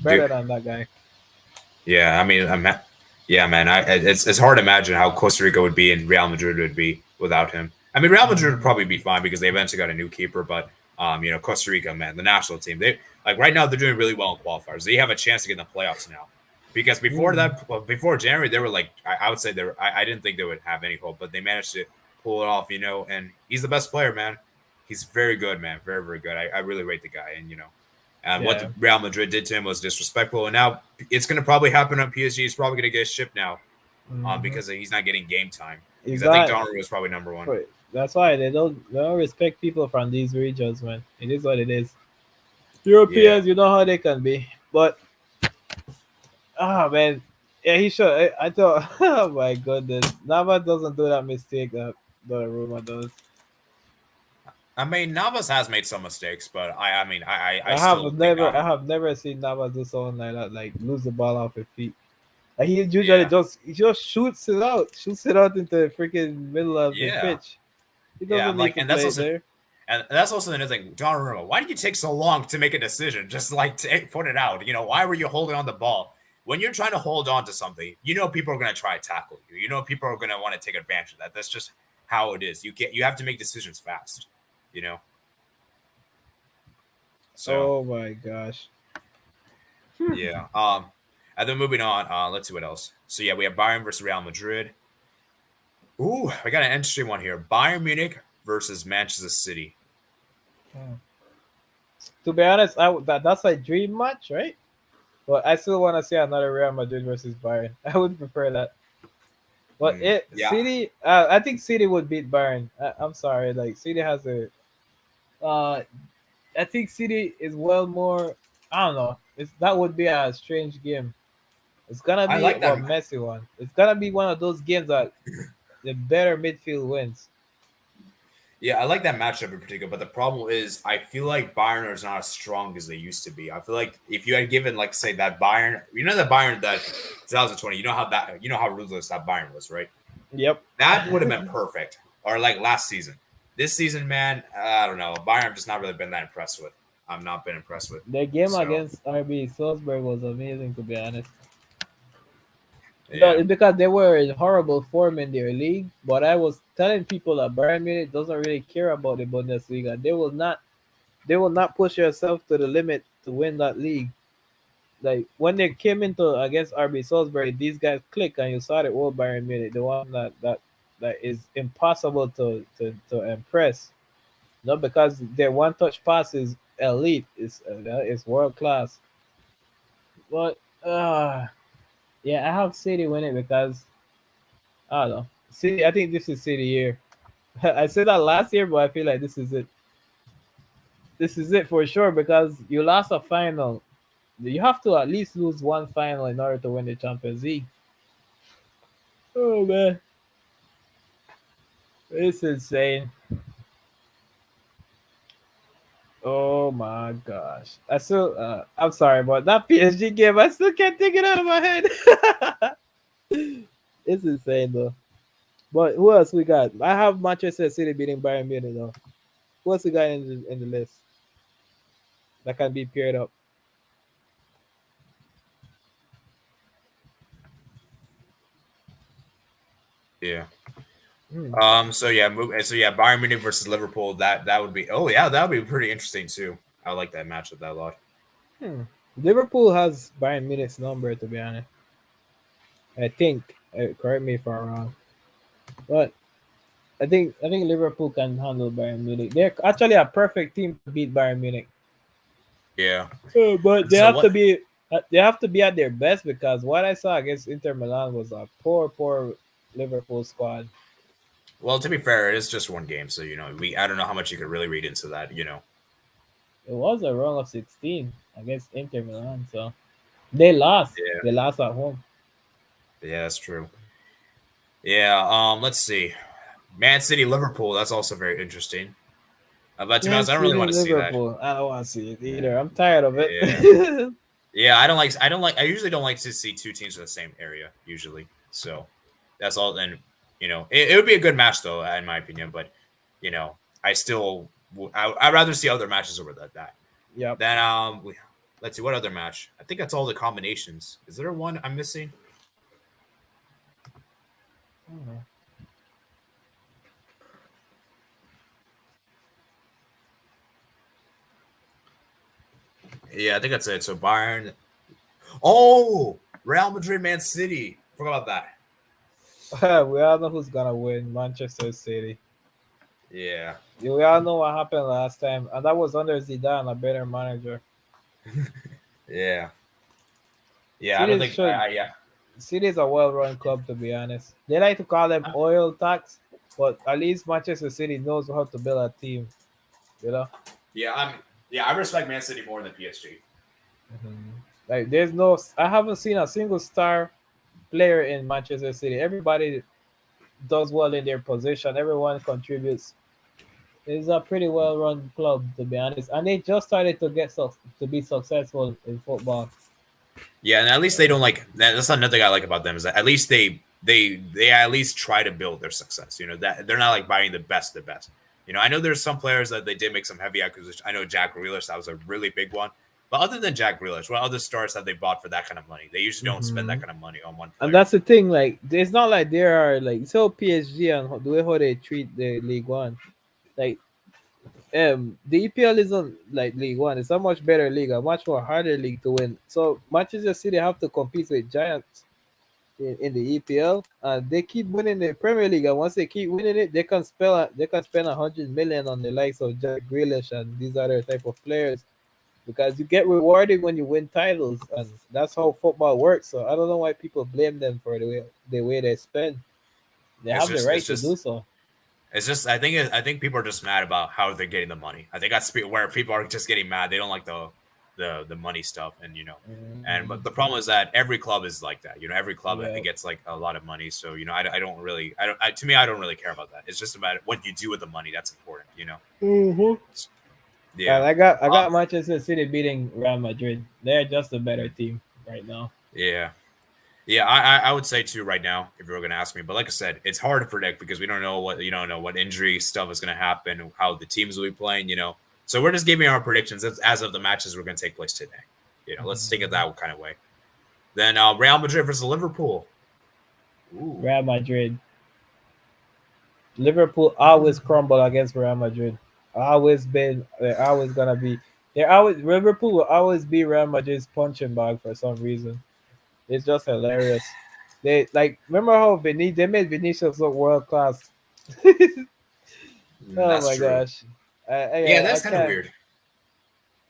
better dude. than that guy. Yeah, I mean, yeah, man. It's hard to imagine how Costa Rica would be and Real Madrid would be without him. I mean, Real Madrid would Mhm. probably be fine because they eventually got a new keeper, but Costa Rica, man, the national team, they like right now they're doing really well in qualifiers. They have a chance to get in the playoffs now. Because before Mhm. that, before January, they were like, I would say they were. I didn't think they would have any hope, but they managed to pull it off. And he's the best player, man. He's very good, man. Very, very good. I really rate the guy, and what the Yeah, Real Madrid did to him was disrespectful. And now it's going to probably happen on PSG. He's probably going to get shipped now, hmm because he's not getting game time. he's Because I think not. Donnarumma was probably number one. That's why they don't respect people from these regions, man. It is what it is. Yeah, Europeans, you know how they can be, but man, yeah, he should. I thought, oh my goodness, Nava doesn't do that mistake that Donnarumma does. I mean Navas has made some mistakes, but I mean I I still have think never, I have never seen Nava do something like that, like lose the ball off his feet. Like he usually yeah, just shoots it out into the freaking middle of the yeah, pitch. He yeah. doesn't need to And that's play it also there. another thing. Donnarumma, why did you take so long to make a decision? Just like to put it out. Why were you holding on the ball? When you're trying to hold on to something, people are going to try to tackle you. People are going to want to take advantage of that. That's just how it is. You have to make decisions fast. You know. So Oh my gosh. yeah. And then moving on. Let's see what else. So yeah, we have Bayern versus Real Madrid. Ooh, I got an interesting one here. Bayern Munich versus Manchester City. Hmm. To be honest, that's a dream match, right? But I still want to see another Real Madrid versus Bayern. I would prefer that. But Yeah, I think City would beat Bayern. I'm sorry, like City has a. Uh, I think City is well more. I don't know. That would be a strange game. It's gonna I be like a that. messy one. It's gonna be one of those games that the better midfield wins. Yeah, I like that matchup in particular, but the problem is I feel like Bayern is not as strong as they used to be. I feel like if you had given, like, say that Bayern, that Bayern that 2020, you know how ruthless that Bayern was, right? Yep. That would have been perfect. Or like last season. This season, man, I don't know. Bayern I've just not really been that impressed with. I've not been impressed with. The game So against RB Salzburg was amazing, to be honest. yeah, No, because they were in horrible form in their league. But I was telling people that Bayern Munich doesn't really care about the Bundesliga. They will not push yourself to the limit to win that league. Like when they came into against RB Salzburg, these guys click and you saw the old Bayern Munich, the one that is impossible to impress. Not because their one touch pass is elite, it's world class. But yeah, I have City win it because I don't know. City, I think this is City year. I said that last year, but I feel like this is it. This is it for sure because you lost a final. You have to at least lose one final in order to win the Champions League. Oh man, it's insane. Oh my gosh. I'm sorry, but that PSG game, I still can't take it out of my head. It's insane though. But who else we got? I have Manchester City beating Bayern Munich though. Who else we got in the list that can be paired up? yeah. Hmm. So yeah, Bayern Munich versus Liverpool. That would be. Oh yeah, that would be pretty interesting too. I like that matchup that a lot. Hmm. Liverpool has Bayern Munich's number to be honest. I think. Correct me if I'm wrong, but I think Liverpool can handle Bayern Munich. They're actually a perfect team to beat Bayern Munich. Yeah. But they So have to what? be they have to be at their best because what I saw against Inter Milan was a poor Liverpool squad. Well, to be fair, it is just one game, so we I don't know how much you could really read into that. It was a run of 16 against Inter Milan, so they lost. Yeah. They lost at home. Yeah, that's true. Yeah. Let's see. Man City, Liverpool. That's also very interesting. But to be Man honest, I don't really City, want to see that. Liverpool. I don't want to see it Yeah. either. I'm tired of it. Yeah. Yeah. I don't like. I don't like. I usually don't like to see two teams in the same area. Usually, so that's all. And it would be a good match though, in my opinion. But I still. I'd rather see other matches over that. Yep. Then let's see what other match. I think that's all the combinations. Is there one I'm missing? Mhm. Yeah, I think that's it. So Bayern. Oh, Real Madrid, Man City. Forgot about that. We all know who's gonna win. Manchester City. Yeah, Yeah, we all know what happened last time, and that was under Zidane, a better manager. yeah, yeah. I don't City think. should. Yeah, City is a well-run club, to be honest. They like to call them oil tax, but at least Manchester City knows how to build a team. You know. yeah. Yeah. I respect Man City more than PSG. Mhm. Like there's no, I haven't seen a single star player in Manchester City. Everybody does well in their position. Everyone contributes. It's a pretty well-run club, to be honest, and they just started to to be successful in football. Yeah, and at least they don't like. That's another thing I like about them is that at least they at least try to build their success. That they're not like buying the best of the best. I know there's some players that they did make some heavy acquisitions. I know Jack Grealish, that was a really big one. But other than Jack Grealish, what other stars have they bought for that kind of money? They usually don't spend that Hmm. kind of money on one And player. that's the thing. Like, it's not like there are like so PSG and the way how they treat the League One. Like, the EPL isn't like League One. It's a much better league, a much more harder league to win. So Manchester City have to compete with giants in the EPL, and they keep winning the Premier League. And once they keep winning it, they can spend 100 million on the likes of Jack Grealish and these other type of players because you get rewarded when you win titles, and that's how football works. So I don't know why people blame them for the way they spend. They It's have the just it's right to do just so. it's just I think people are just mad about how they're getting the money. I think that's where people are just getting mad. They don't like the money stuff, and but Mhm. the problem is that every club is like that. Every club Yeah. it gets like a lot of money. So I don't really to me I don't really care about that. It's just about what you do with the money that's important. Mhm. And Yeah. I got Manchester City beating Real Madrid. They're just a better team right now. Yeah. Yeah, I would say too right now if you were going to ask me, but like I said, it's hard to predict because we don't know what you don't know what injury stuff is going to happen, how the teams will be playing. So we're just giving our predictions as of the matches we're going to take place today. Let's take it Mhm. that kind of way. Then Real Madrid versus Liverpool. Ooh, Real Madrid. Liverpool always crumble against Real Madrid. Always been. They're always gonna be. They're always Liverpool will always be Real Madrid's punching bag for some reason. It's just hilarious. They like remember how they made Vinicius look world class. Oh that's my true. gosh. Yeah, I that's kind of can't. weird.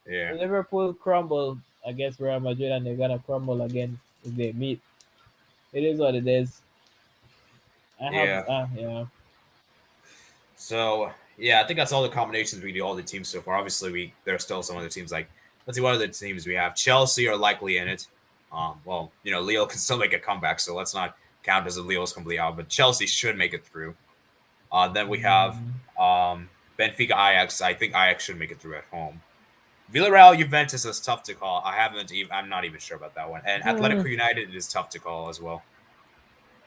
Yeah, Liverpool crumbled against Real Madrid, and they're gonna crumble again if they meet. It is what it is. I have yeah. yeah. So yeah, I think that's all the combinations we do, all the teams so far. Obviously, there are still some other teams like let's see what other teams we have. Chelsea are likely in it. Well, Leo can still make a comeback, so let's not count as if Leo's completely out, but Chelsea should make it through. Then we have Mm, Benfica, Ajax. I think Ajax should make it through at home. Villarreal, Juventus is tough to call. I'm not even sure about that one. And hmm, Atletico United is tough to call as well.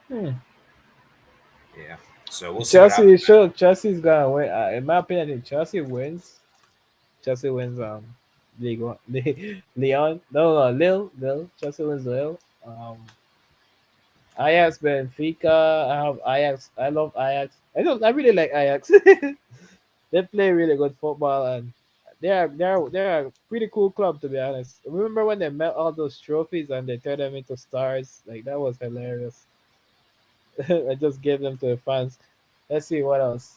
hmm. Yeah. So we'll see what Chelsea happens. sure Chelsea's gonna win. In my opinion, if Chelsea wins, Chelsea wins League One. Leon. No, Lille. Chelsea wins Lille. Ajax Benfica. I have Ajax. I love Ajax. I really like Ajax. They play really good football, and they're a pretty cool club, to be honest. Remember when they met all those trophies and they turned them into stars? Like that was hilarious. I just gave them to the fans. Let's see what else.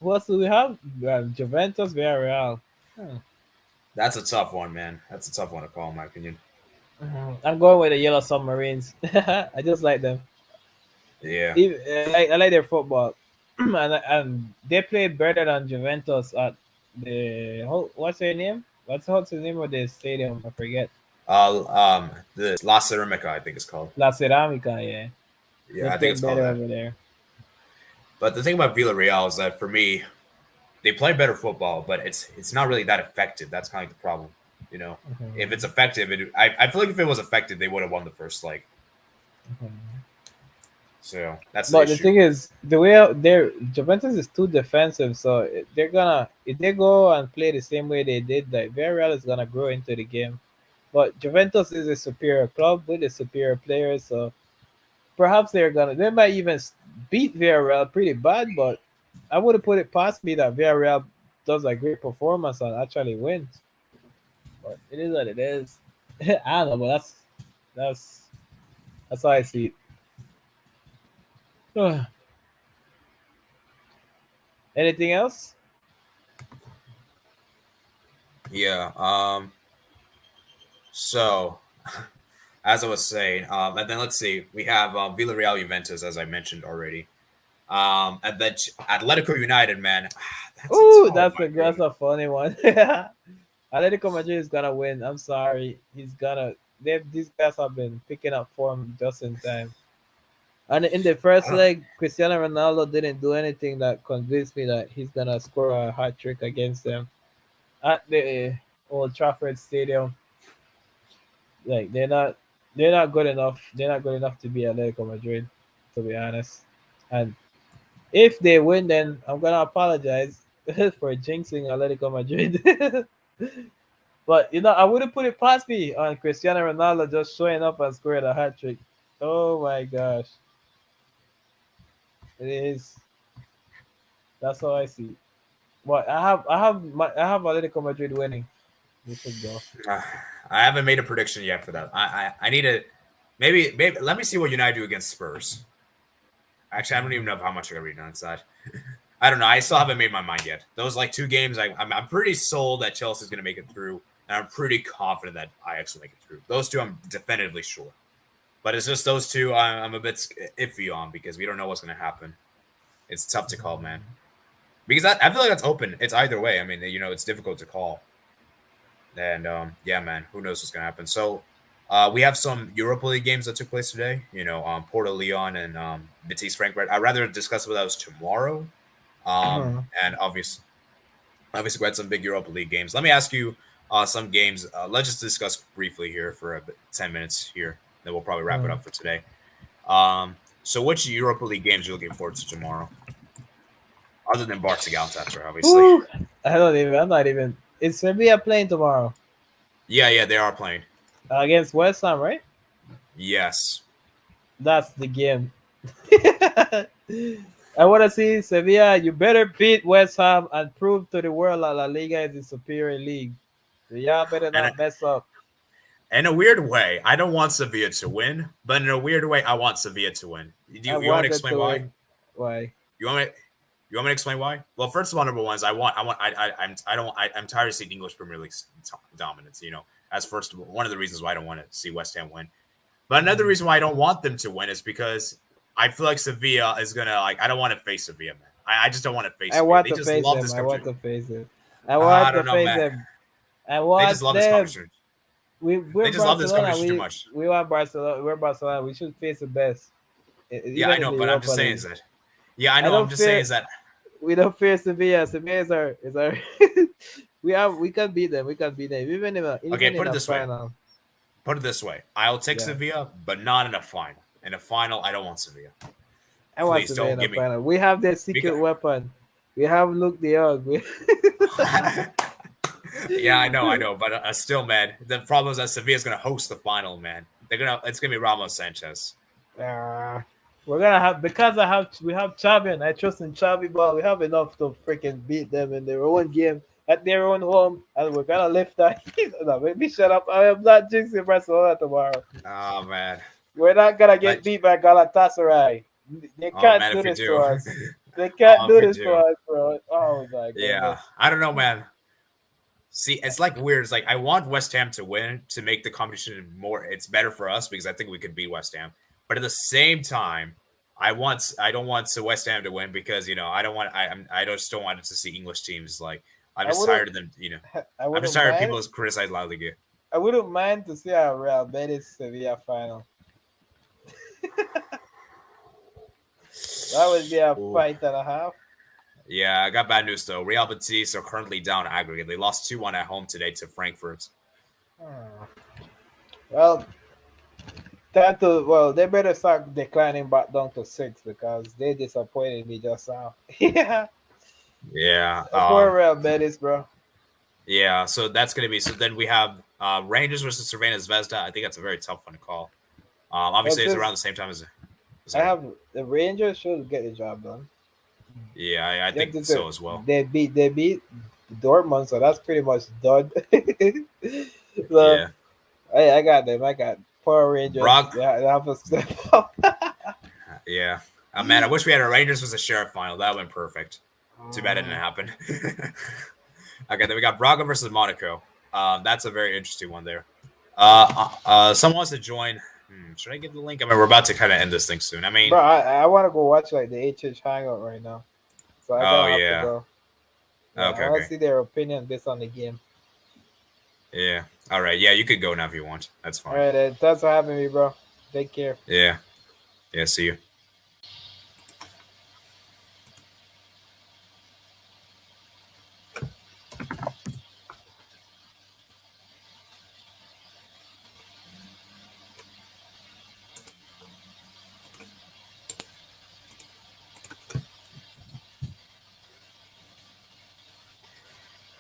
Who else do we have? Juventus, Villarreal. Hmm. That's a tough one, man. That's a tough one to call, in my opinion. I'm going with the Yellow Submarines. I just like them. Yeah. I like their football, and they play better than Juventus at what's their name? What's the name of the stadium? I forget. The La Ceramica, I think it's called. La Ceramica, yeah. They Yeah, I think play it's called better that. over there. But the thing about Villarreal is that for me, they play better football, but it's not really that effective. That's kind of like the problem. You know, if it's Mhm, effective, I feel like if it was effective, they would have won the first leg. mhm. So that's the But the issue. thing is, the way their Juventus is too defensive, so they're gonna if they go and play the same way they did, like Villarreal is gonna grow into the game. But Juventus is a superior club with a superior players, so perhaps they might even beat Villarreal pretty bad. But I wouldn't put it past me that Villarreal does a great performance and actually wins. But it is what it is. I don't know, but that's that's how I see it. Anything else? Yeah. So as I was saying, and then let's see, we have Villarreal Juventus, as I mentioned already. And then Atletico United, man, that's a Ooh, oh my that's goodness. a funny one. Atletico Madrid is gonna win. I'm sorry, he's gonna. These guys have been picking up form just in time. And in the I first don't. leg, Cristiano Ronaldo didn't do anything that convinced me that he's gonna score a hat trick against them at the Old Trafford Stadium. Like they're not good enough. They're not good enough to be Atletico Madrid, to be honest. And if they win, then I'm gonna apologize for jinxing Atletico Madrid. But I wouldn't put it past me on Cristiano Ronaldo just showing up and scoring a hat trick. Oh my gosh, it is. That's how I see it. But I have Atletico Madrid winning. We should go. Uh, I haven't made a prediction yet for that. I need to maybe let me see what United do against Spurs. Actually, I don't even know how much I can read on inside. I don't know. I still haven't made my mind yet. Those like two games, I'm pretty sold that Chelsea's going to make it through, and I'm pretty confident that Ajax will make it through. Those two, I'm definitively sure. But it's just those two I'm a bit iffy on because we don't know what's going to happen. It's tough to call, man. Because I feel like that's open. It's either way. I mean, it's difficult to call. And yeah, man, who knows what's going to happen. So we have some Europa League games that took place today. Porto Leon and Betis Frankfurt. I'd rather discuss with those tomorrow. Mhm, And obviously we had some big Europa League games. Let me ask you some games. Let's just discuss briefly here for 10 minutes here. Then we'll probably wrap it mhm. up for today. So which Europa League games are you looking forward to tomorrow? Other than Barca Galatasaray, obviously. Whew, I don't even. I'm not even. Is Sevilla playing tomorrow Yeah, they are playing. against West Ham, right? Yes. That's the game. I want to see Sevilla. You better beat West Ham and prove to the world that La Liga is the superior league. Y'all better And not mess up. in a weird way, I don't want Sevilla to win, but in a weird way, I want Sevilla to win. I You want me to want them explain to why? win. Why? You want me? You want me to explain why? Well, first of all, number one is I'm tired of seeing English Premier League dominance. As first of all, one of the reasons why I don't want to see West Ham win. But another reason why I don't want them to win is because I feel like Sevilla is gonna I don't want to face Sevilla, man. I just don't want to face I Sevilla. want They to just face love them. this I want country. to face them. I I want to don't know, face man. them. I They want just love this them. competition. We're They just love this Barcelona. competition too We much. we want Barcelona. We're Barcelona. We should face the best, Yeah, I even in know, the but I'm Europa just saying League. is that. Yeah, I I know. I'm don't just saying fear. is that. We don't fear Sevilla. Sevilla is our. We can beat them. We can beat them even in a Okay, even put in it a this way. final. Put it this way. I'll take Yeah, Sevilla, but not in a final. In a final, I don't want Sevilla. I want Please Sevilla don't in a give me final. We have their secret because. weapon. We have Luke De Jong. Yeah, I know, but still, man. The problem is that Sevilla's gonna host the final, man. It's gonna be Ramos Sanchez. Ah, we're gonna have because we have Xavi and I trust in Xavi, but we have enough to freaking beat them in their own game at their own home, and we're gonna lift that. No, maybe shut up. I am not jinxing Barcelona tomorrow. Oh man, We're not gonna but get beat by Galatasaray. They oh can't man, do if we this to do, us. They can't If do we this do. to us, bro. Oh my Yeah, goodness. I don't know, man. See, it's like weird. It's like I want West Ham to win to make the competition more. It's better for us because I think we could beat West Ham. But at the same time, I don't want West Ham to win because I don't want I just don't want it to see English teams like I'm I just wouldn't. tired of them. I I'm just wouldn't tired of mind. people criticize La Liga. I wouldn't mind to see a Real Betis Sevilla final. That would be a Ooh. fight and a half. Yeah, I got bad news though. Real Betis are currently down aggregate. They lost 2-1 at home today to Frankfurt. Well, they better start declining back down to 6 because they disappointed me just now. Yeah. Yeah. Poor Real Betis, bro. Yeah, so that's gonna be. So then we have Rangers versus Cervena Zvezda. I think that's a very tough one to call. Obviously, it's around the same time as. I have the Rangers should get the job done. Yeah, I think so as well. They beat Dortmund, so that's pretty much done. So, Yeah. Hey, I got them. I got poor Rangers. Yeah, have a step up. Yeah. Man, I wish we had a Rangers versus Sheriff final. That would have been perfect. Too bad it didn't happen. Okay, then we got Braga versus Monaco. That's a very interesting one there. Someone wants to join. Should I give the link? I mean, we're about to kind of end this thing soon. I mean, bro, I want to go watch like the HH Hangout right now. So I gotta have to go. Yeah, Okay. I want to see their opinion based on the game. Yeah. All right. Yeah, you could go now if you want. That's fine. All right, then. Thanks for having me, bro. Take care. Yeah. Yeah. See you.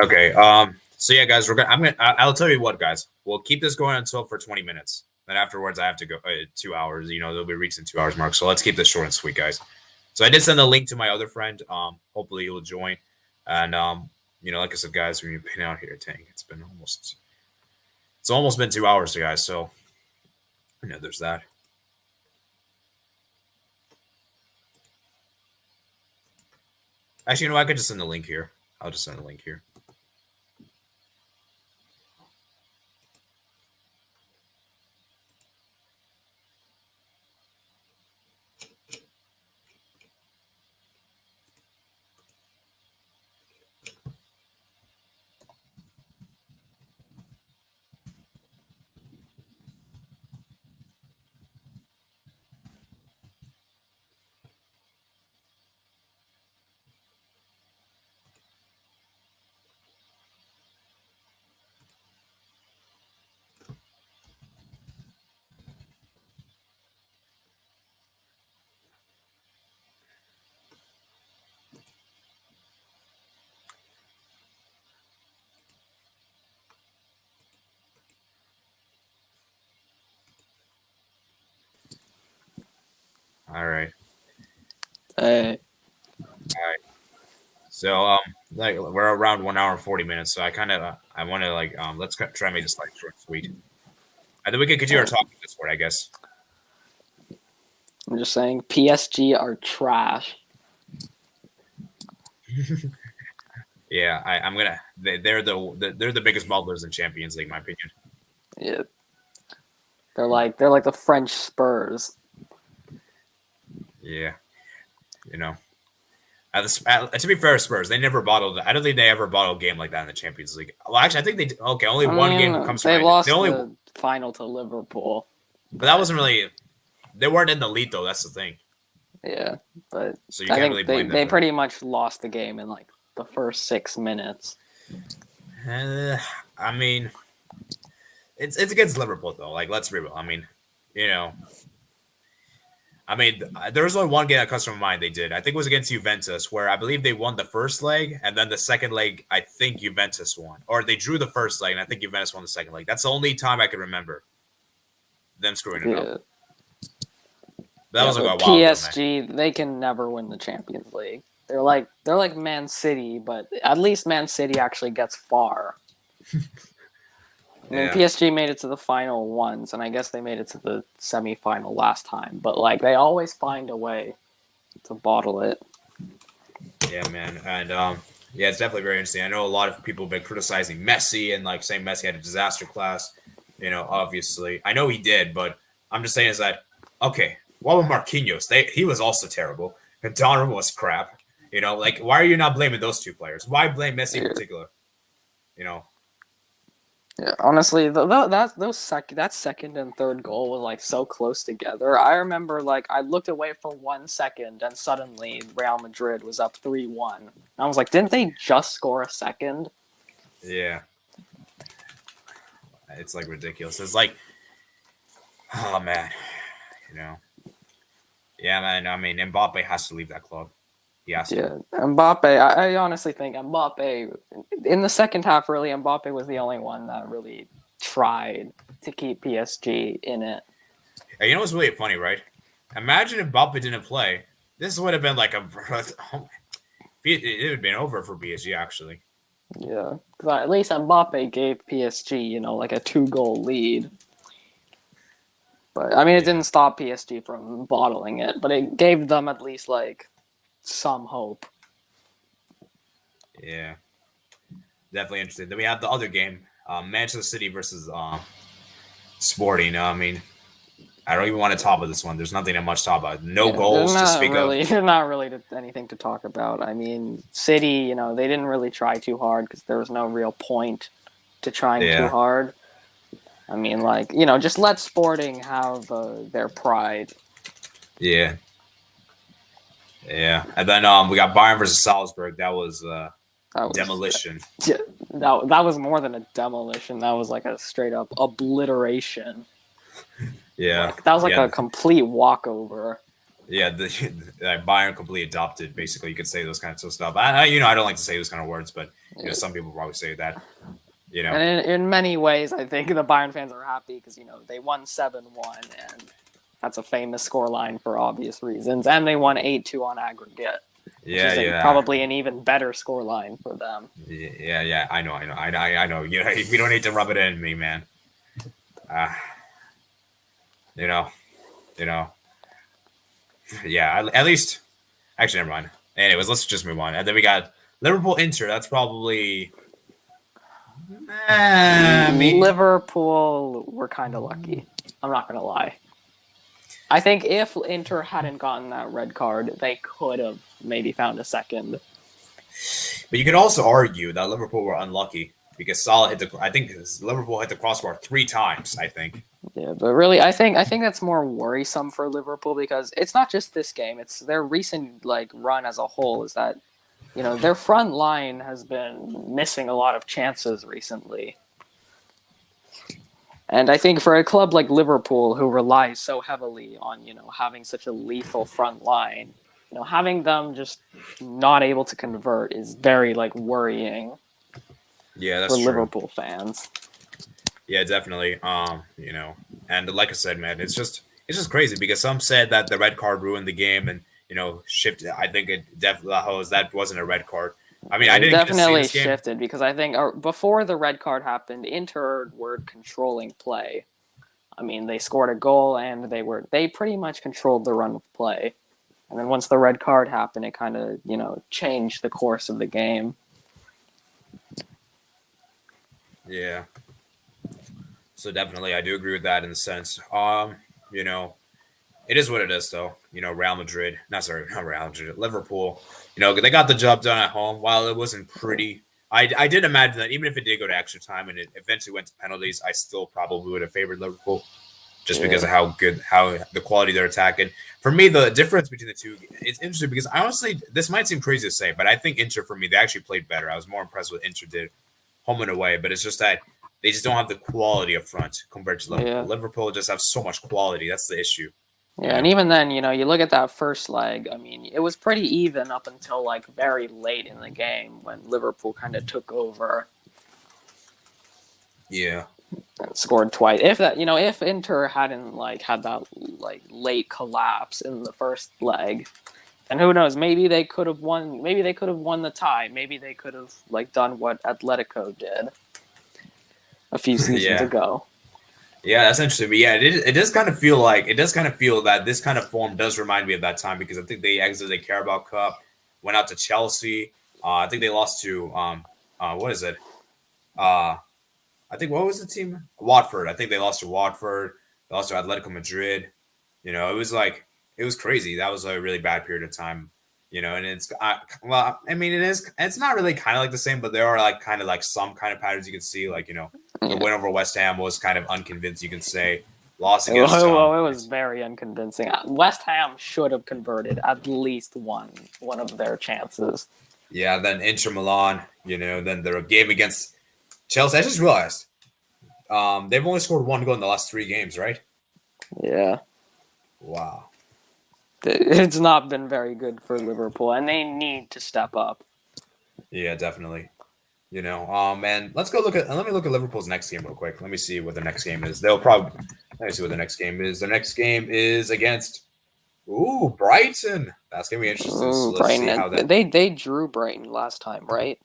Okay. So yeah, guys, I'll tell you what, guys. We'll keep this going until for 20 minutes. Then afterwards, I have to go 2 hours. They'll be reaching 2 hours mark. So let's keep this short and sweet, guys. So I did send the link to my other friend. Hopefully he'll join. And like I said, guys, when you've been out here, dang, it's almost been 2 hours, guys. So there's that. Actually, I could just send the link here. I'll just send the link here. All right. All right. So we're around 1 hour and 40 minutes. So I want to let's try and make this short and sweet. I think we could continue our talking this word, I guess. I'm just saying PSG are trash. Yeah, they're the biggest bubblers in Champions League, in my opinion. Yeah. They're like the French Spurs. Yeah. To be fair, Spurs, they never bottled. I don't think they ever bottled a game like that in the Champions League. Well, actually, I think they did. Okay, only one game comes from. They lost the final to Liverpool. But that wasn't really. They weren't in the lead though. That's the thing. Yeah, but so you can't really blame them. They pretty much lost the game in the first 6 minutes. I mean, it's against Liverpool though. Let's be real. I mean, there was only one game that comes to my mind they did. I think it was against Juventus, where I believe they won the first leg, and then the second leg, I think Juventus won. Or they drew the first leg, and I think Juventus won the second leg. That's the only time I can remember them screwing it up. That was a while ago, PSG, they can never win the Champions League. They're like Man City, but at least Man City actually gets far. I mean, PSG made it to the final once, and I guess they made it to the semifinal last time. But they always find a way to bottle it. Yeah, man, and yeah, it's definitely very interesting. I know a lot of people have been criticizing Messi and like saying Messi had a disaster class. Obviously, I know he did, but I'm just saying is that okay? What with Marquinhos? He was also terrible. And Donnarumma was crap. Like why are you not blaming those two players? Why blame Messi in particular? You know. Yeah, honestly, that second and third goal was like so close together. I remember like I looked away for 1 second and suddenly Real Madrid was up 3-1. I was like, didn't they just score a second? Yeah. It's like ridiculous. It's like, oh man, Yeah, man. I mean, Mbappe has to leave that club. He has to. Yeah, Mbappe. I honestly think Mbappe in the second half. Really, Mbappe was the only one that really tried to keep PSG in it. You know what's really funny, right? Imagine if Mbappe didn't play. This would have been like it would have been over for PSG actually. Yeah, because at least Mbappe gave PSG, like a 2-goal lead. But I mean, it didn't stop PSG from bottling it, but it gave them at least like some hope. Yeah, definitely interesting. Then we have the other game, Manchester City versus Sporting. I mean, I don't even want to talk about this one. There's nothing that much to talk about. No goals to speak of. There's not really anything to talk about. I mean, City, they didn't really try too hard because there was no real point to trying too hard. I mean, like, just let Sporting have their pride. Yeah. Yeah. And then we got Bayern versus Salzburg. That was demolition. That was more than a demolition. That was like a straight up obliteration. Yeah. That was like a complete walkover. Yeah, the Byron completely adopted, basically. You could say those kinds of stuff. I don't like to say those kind of words, but some people probably say that. And in many ways, I think the Bayern fans are happy because they won 7-1, and that's a famous scoreline for obvious reasons. And they won 8-2 on aggregate. Yeah, probably an even better scoreline for them. Yeah. I know. You don't need to rub it in me, man. Yeah, at least. Actually, never mind. Anyways, let's just move on. And then we got Liverpool Inter. That's probably. Liverpool were kind of lucky. I'm not gonna lie. I think if Inter hadn't gotten that red card, they could have maybe found a second. But you could also argue that Liverpool were unlucky because Salah Liverpool hit the crossbar 3 times. I think. Yeah, but really, I think that's more worrisome for Liverpool because it's not just this game; it's their recent run as a whole. Is that their front line has been missing a lot of chances recently. And I think for a club like Liverpool, who relies so heavily on, having such a lethal front line, having them just not able to convert is very, worrying that's for true. Liverpool fans. Yeah, definitely. And like I said, man, it's just crazy because some said that the red card ruined the game and, shifted. I think it definitely that wasn't a red card. I mean, I didn't definitely shifted because I think before the red card happened, Inter were controlling play. I mean, they scored a goal and they pretty much controlled the run of play. And then once the red card happened, it kind of, changed the course of the game. Yeah. So definitely, I do agree with that in a sense. It is what it is, though. Not Real Madrid. Not Real Madrid. Liverpool. They got the job done at home. While it wasn't pretty, I did imagine that even if it did go to extra time and it eventually went to penalties, I still probably would have favored Liverpool, just because of how the quality they're attacking. For me, the difference between the two, it's interesting because honestly, this might seem crazy to say, but I think Inter, for me, they actually played better. I was more impressed with Inter did home and away, but it's just that they just don't have the quality up front compared to Liverpool. Yeah. Liverpool just have so much quality. That's the issue. Yeah, and even then, you look at that first leg, I mean, it was pretty even up until, very late in the game when Liverpool kind of took over. Yeah. And scored twice. If Inter hadn't, had that, late collapse in the first leg, and who knows, maybe they could have won the tie. Maybe they could have, done what Atletico did a few seasons ago. Yeah, that's interesting. But yeah, it does kind of feel that this kind of form does remind me of that time because I think they exited the Carabao Cup. went out to Chelsea. I think they lost to what is it? I think what was the team? Watford. I think they lost to Watford. They lost to Atletico Madrid. You know, it was crazy. That was a really bad period of time. You know, and well, I mean, it's not really kind of like the same, but there are like kind of like some kind of patterns you can see. Like, you know, the win over West Ham was kind of unconvincing, you can say. Loss against. Well, it was very unconvincing. West Ham should have converted at least one of their chances. Yeah, then Inter Milan, you know, then their game against Chelsea. I just realized they've only scored 1 goal in the last 3 games, right? Yeah. Wow. It's not been very good for Liverpool, and they need to step up. Yeah, definitely. You know, and let me look at Liverpool's next game real quick. Let me see what the next game is. Let me see what the next game is. The next game is against Brighton. That's gonna be interesting. So let's Brighton. see how that. They drew Brighton last time, right?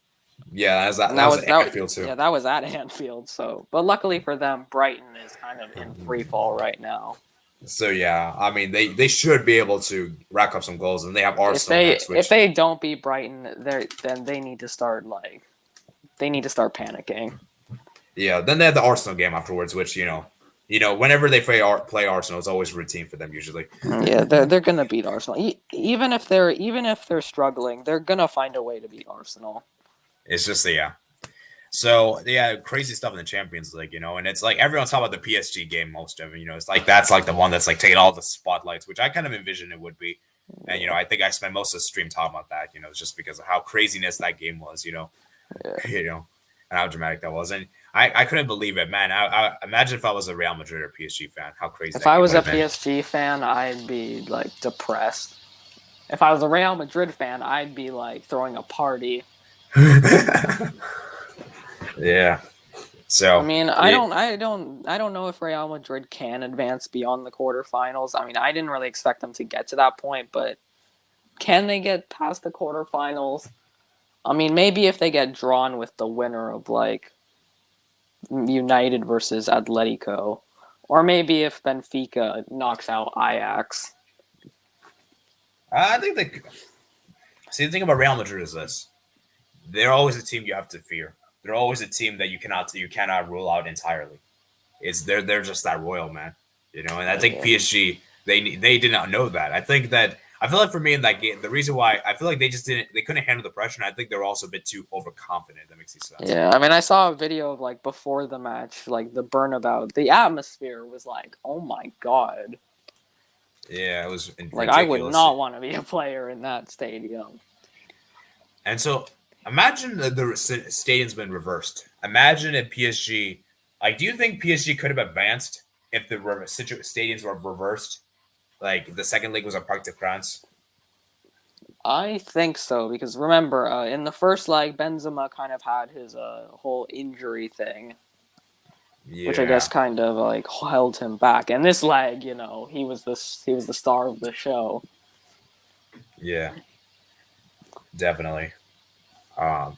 Yeah, that was at Anfield too. Yeah, that was at Anfield. So, but luckily for them, Brighton is kind of in free fall right now. So yeah, I mean they should be able to rack up some goals, and they have Arsenal next. If they don't beat Brighton, then they need to start panicking. Yeah, then they have the Arsenal game afterwards, which you know, whenever they play Arsenal, it's always routine for them usually. Yeah, they're gonna beat Arsenal. Even if they're struggling, they're gonna find a way to beat Arsenal. It's just So yeah, crazy stuff in the Champions League, you know, and it's like everyone's talking about the PSG game. Most of it, you know, it's like that's like the one that's like taking all the spotlights, which I kind of envisioned it would be. And you know, I think I spent most of the stream talking about that, you know, just because of how craziness that game was, you know, you know, and how dramatic that was. And I couldn't believe it, man. I imagine if I was a Real Madrid or PSG fan, how crazy. If I was a PSG fan, I'd be like depressed. If I was a Real Madrid fan, I'd be like throwing a party. Yeah. So I mean, I don't know if Real Madrid can advance beyond the quarterfinals. I mean, I didn't really expect them to get to that point, but can they get past the quarterfinals? I mean, maybe if they get drawn with the winner of like United versus Atletico, or maybe if Benfica knocks out Ajax. I think the thing about Real Madrid is this: they're always a team you have to fear. They're always a team that you cannot rule out entirely. They're just that royal, man. You know, and I think PSG they did not know that. I feel like for me in that game, the reason why I feel like they couldn't handle the pressure, and I think they're also a bit too overconfident. That makes sense. Yeah, I mean, I saw a video of like before the match, like the Bernabeu, the atmosphere was like, oh my god. Yeah, it was like I would not want to be a player in that stadium. And so imagine the stadium's been reversed. Imagine if PSG, like, do you think PSG could have advanced if the stadiums were reversed? Like the second leg was at Parc des Princes. I think so, because remember, in the first leg, Benzema kind of had his whole injury thing, which I guess kind of like held him back. And this leg, you know, he was the star of the show. Yeah, definitely. And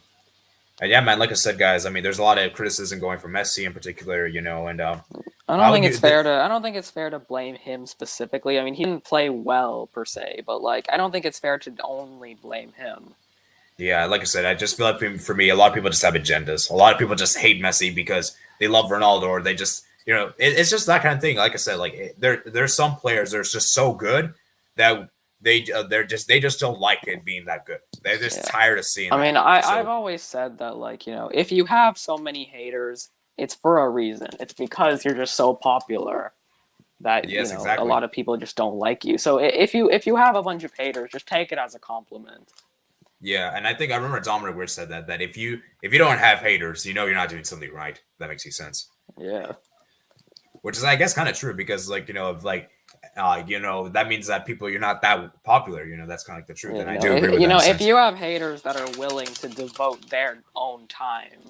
yeah, man, like I said, guys, I mean, there's a lot of criticism going for Messi in particular, you know, and I don't think it's fair to blame him specifically. I mean, he didn't play well per se, but like I don't think it's fair to only blame him. Yeah, like I said, I just feel like for me, a lot of people just have agendas. A lot of people just hate Messi because they love Ronaldo, or they just, you know, it's just that kind of thing. Like I said, like there's some players that are just so good that they just don't like it being that good. They're just tired of seeing. I mean, I've always said that, like, you know, if you have so many haters, it's for a reason. It's because you're just so popular that a lot of people just don't like you. So if you have a bunch of haters, just take it as a compliment. Yeah, and I remember Dominic Rich said that if you don't have haters, you know you're not doing something right. That makes sense. Yeah. Which is, I guess, kind of true because, like, you know, of like, you know, that means that you're not that popular. You know, that's kind of like the truth, and I do agree with that. You know, if you have haters that are willing to devote their own time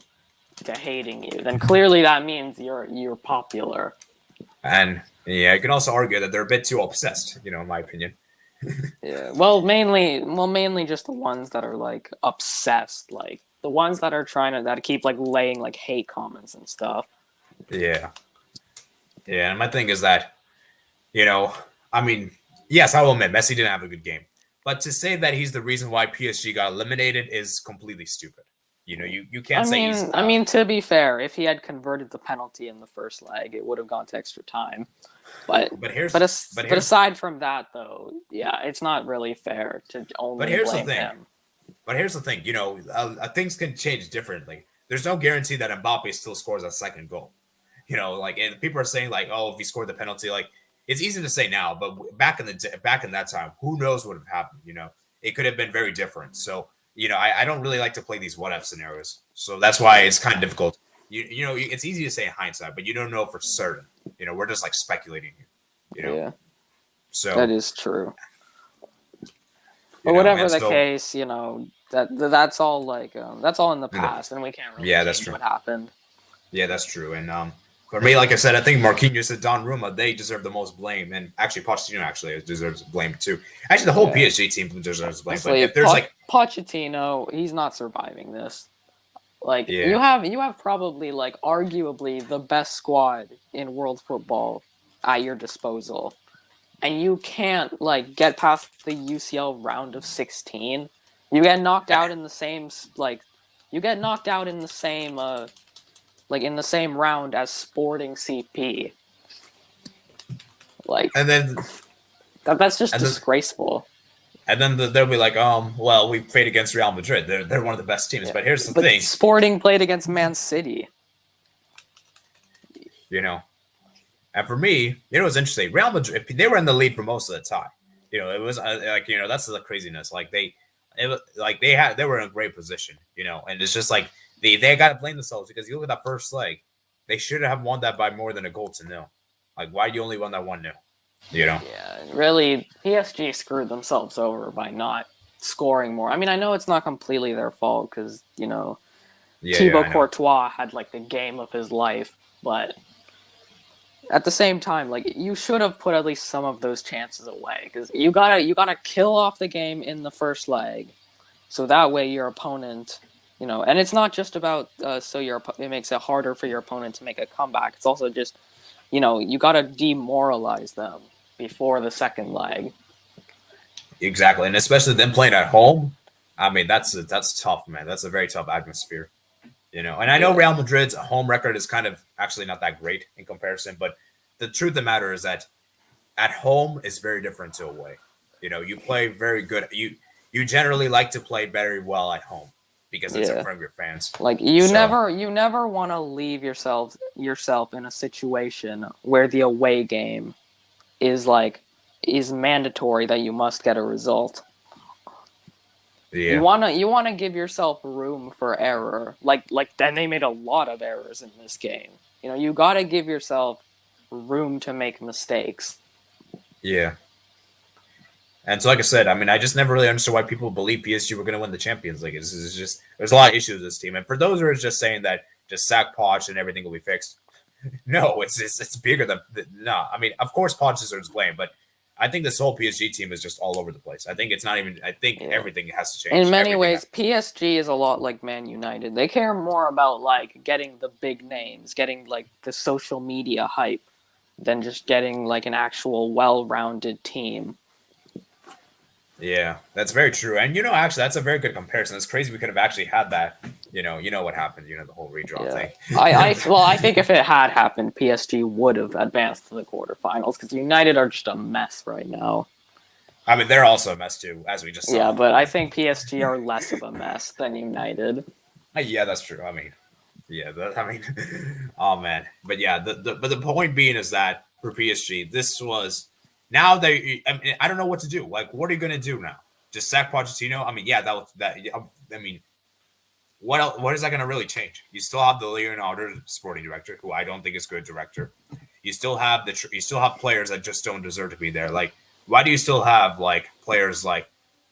to hating you, then clearly that means you're popular. And yeah, you can also argue that they're a bit too obsessed. You know, in my opinion. Yeah. Well, mainly just the ones that are like obsessed, like the ones that are that keep like laying like hate comments and stuff. Yeah. Yeah, and my thing is that, you know, I mean, yes, I will admit Messi didn't have a good game, But to say that he's the reason why PSG got eliminated is completely stupid. You know, you I can't say mean, he's. I mean, to be fair, if he had converted the penalty in the first leg, it would have gone to extra time. But But aside from that, though, yeah, it's not really fair to only here's the blame thing. him. But here's the thing. You know, things can change differently. There's no guarantee that Mbappe still scores a second goal. You know, like, and people are saying like, oh, if he scored the penalty, like, it's easy to say now, but back in that time, who knows what would have happened? You know, it could have been very different. So, you know, I don't really like to play these what if scenarios. So that's why it's kind of difficult. You know, it's easy to say in hindsight, but you don't know for certain. You know, we're just like speculating here. You know, Yeah, so that is true. you But know, whatever and the so- case, you know, that's all like that's all in the In the- past, and we can't really Yeah, that's change true. what happened. Yeah, that's true. And for me, like I said, I think Marquinhos and Donnarumma, they deserve the most blame, and actually Pochettino actually deserves blame too. Actually, the whole Yeah. PSG team deserves blame. But Honestly, if there's like, Pochettino, he's not surviving this. Like Yeah. you have probably like arguably the best squad in world football at your disposal, and you can't like get past the UCL round of 16. You get knocked out in the same you get knocked out in the same in the same round as Sporting CP. Like and then that's just and then- disgraceful. and then they'll be like, well, we played against Real Madrid. They're one of the best teams. But here's the But thing, Sporting played against Man City. you know. And for me, you know, what's interesting. Real Madrid, they were in the lead for most of the time. You know, it was like, you know, that's the craziness. Like they were in a great position. You know, and it's just like they got to blame themselves because you look at that first leg, they should have won that by more than a goal to nil. Like, why do you only won that 1-0? You know. Yeah, really, PSG screwed themselves over by not scoring more. I mean, I know it's not completely their fault because, you know, Thibaut I know. Courtois had, like, the game of his life, but at the same time, like, you should have put at least some of those chances away because you gotta kill off the game in the first leg so that way your opponent, you know, and it's not just about it makes it harder for your opponent to make a comeback. It's also just, you know, you gotta demoralize them before the second leg. Exactly, and especially them playing at home. I mean, that's tough, man. That's a very tough atmosphere, you know. And I know Real Madrid's home record is kind of actually not that great in comparison, but the truth of the matter is that at home is very different to away. You know, you play very good. You generally like to play very well at home because it's in front of your fans. Like you never want to leave yourself in a situation where the away game is mandatory that you must get a result. Yeah. You wanna give yourself room for error. Like then they made a lot of errors in this game. You know, you gotta give yourself room to make mistakes. Yeah. And so, like I said, I mean, I just never really understood why people believe PSG were going to win the Champions League. This is just, there's a lot of issues with this team. And for those who are just saying that just sack Poch and everything will be fixed, no, it's bigger than, no. I mean, of course, Poch deserves blame, but I think this whole PSG team is just all over the place. I think it's not even, everything has to change. In many ways, PSG is a lot like Man United. They care more about, like, getting the big names, getting, like, the social media hype than just getting, like, an actual well-rounded team. Yeah, that's very true. And, you know, actually, that's a very good comparison. It's crazy we could have actually had that. You know what happened, the whole redraw thing. I think if it had happened, PSG would have advanced to the quarterfinals because United are just a mess right now. I mean, they're also a mess too, as we just saw. Yeah, but I think PSG are less of a mess than United. Yeah, that's true. I mean, oh man. But yeah, but the point being is that for PSG, this was now I don't know what to do. Like, what are you gonna do now? Just sack Pochettino? I mean, yeah, I mean, what else? What is that gonna really change? You still have the Leonardo sporting director, who I don't think is a good director. You still have players that just don't deserve to be there. Like, why do you still have like players like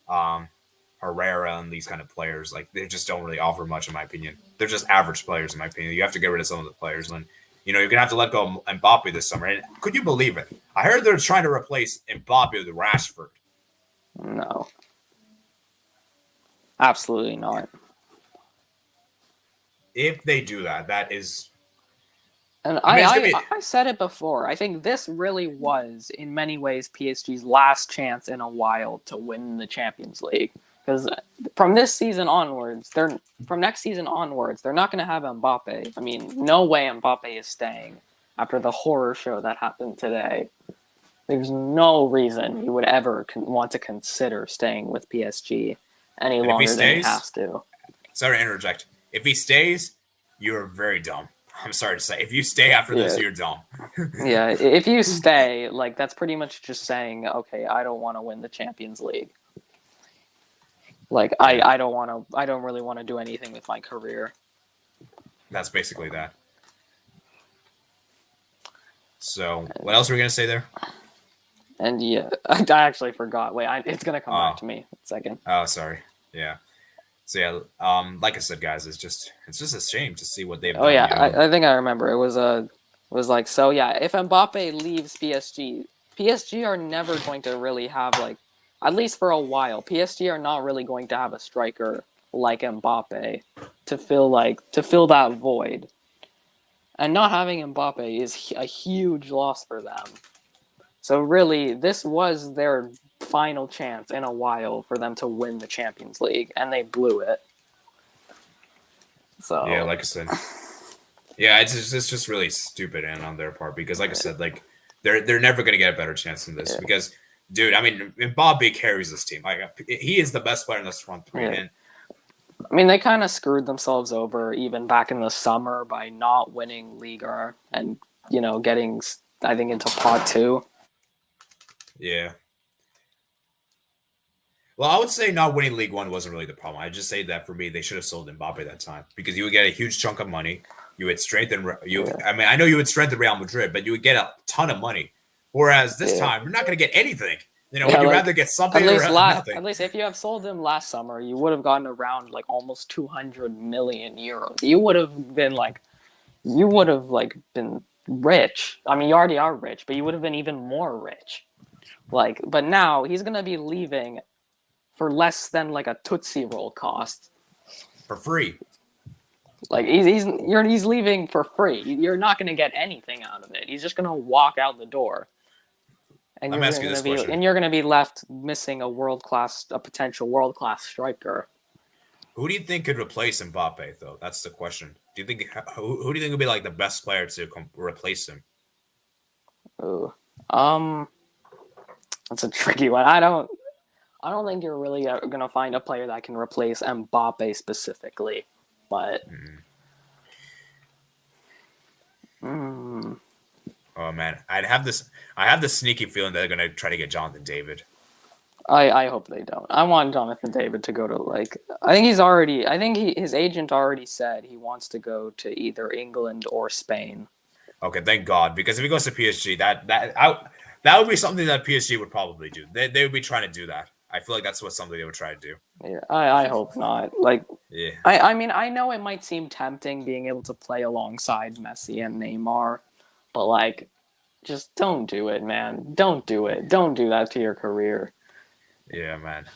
Herrera and these kind of players? Like, they just don't really offer much, in my opinion. They're just average players, in my opinion. You have to get rid of some of the players, and you're gonna have to let go of Mbappe this summer. And could you believe it? I heard they're trying to replace Mbappe with Rashford. No, absolutely not. If they do that, that is And I I said it before. I think this really was, in many ways, PSG's last chance in a while to win the Champions League. Because from this season onwards, from next season onwards, they're not going to have Mbappe. I mean, no way Mbappe is staying after the horror show that happened today. There's no reason he would ever want to consider staying with PSG any longer than he has to. Sorry to interject. If he stays, you're very dumb. I'm sorry to say. If you stay after this, you're dumb. Yeah, if you stay, like, that's pretty much just saying, okay, I don't want to win the Champions League. Like, I don't really want to do anything with my career. That's basically that. So, what else were we going to say there? And yeah, I actually forgot. Wait, it's going to come back to me in a second. Oh, sorry. Yeah. So yeah, like I said, guys, it's just a shame to see what they've done. Oh yeah, I think I remember. It was like, so yeah, if Mbappe leaves PSG are never going to really have, like, at least for a while, PSG are not really going to have a striker like Mbappe to fill that void. And not having Mbappe is a huge loss for them. So really, this was their final chance in a while for them to win the Champions League, and they blew it. So yeah, like I said, yeah, it's just really stupid and on their part because, like I said, like they're never gonna get a better chance than this because, dude, I mean, Mbappe carries this team. Like, he is the best player in this front three. And I mean, they kind of screwed themselves over even back in the summer by not winning Liga and, you know, getting, I think, into pot 2. Yeah. Well, I would say not winning League One wasn't really the problem. I'd just say that for me, they should have sold Mbappe that time because you would get a huge chunk of money. You would strengthen I mean, I know you would strengthen Real Madrid, but you would get a ton of money. Whereas this time, you're not going to get anything. You know, would you rather get something or nothing? At least if you have sold him last summer, you would have gotten around like almost 200 million euros. You would have been been rich. I mean, you already are rich, but you would have been even more rich. Like, but now he's going to be leaving for less than like a Tootsie Roll cost. For free. Like, he's leaving for free. You're not going to get anything out of it. He's just going to walk out the door. And Let me ask you this question. And you're going to be left missing a potential world-class striker. Who do you think could replace Mbappe, though? That's the question. Do you think who do you think would be like the best player to replace him? Ooh, that's a tricky one. I don't think you're really going to find a player that can replace Mbappe specifically, but. Oh man, I have this sneaky feeling that they're gonna try to get Jonathan David. I hope they don't. I want Jonathan David to go to, like, his agent already said he wants to go to either England or Spain. Okay, thank God, because if he goes to PSG, that would be something that PSG would probably do. They would be trying to do that. I feel like that's something they would try to do. Yeah, I hope not. Like, yeah. I mean, I know it might seem tempting being able to play alongside Messi and Neymar, but, like, just don't do it, man. Don't do it. Don't do that to your career. Yeah, man.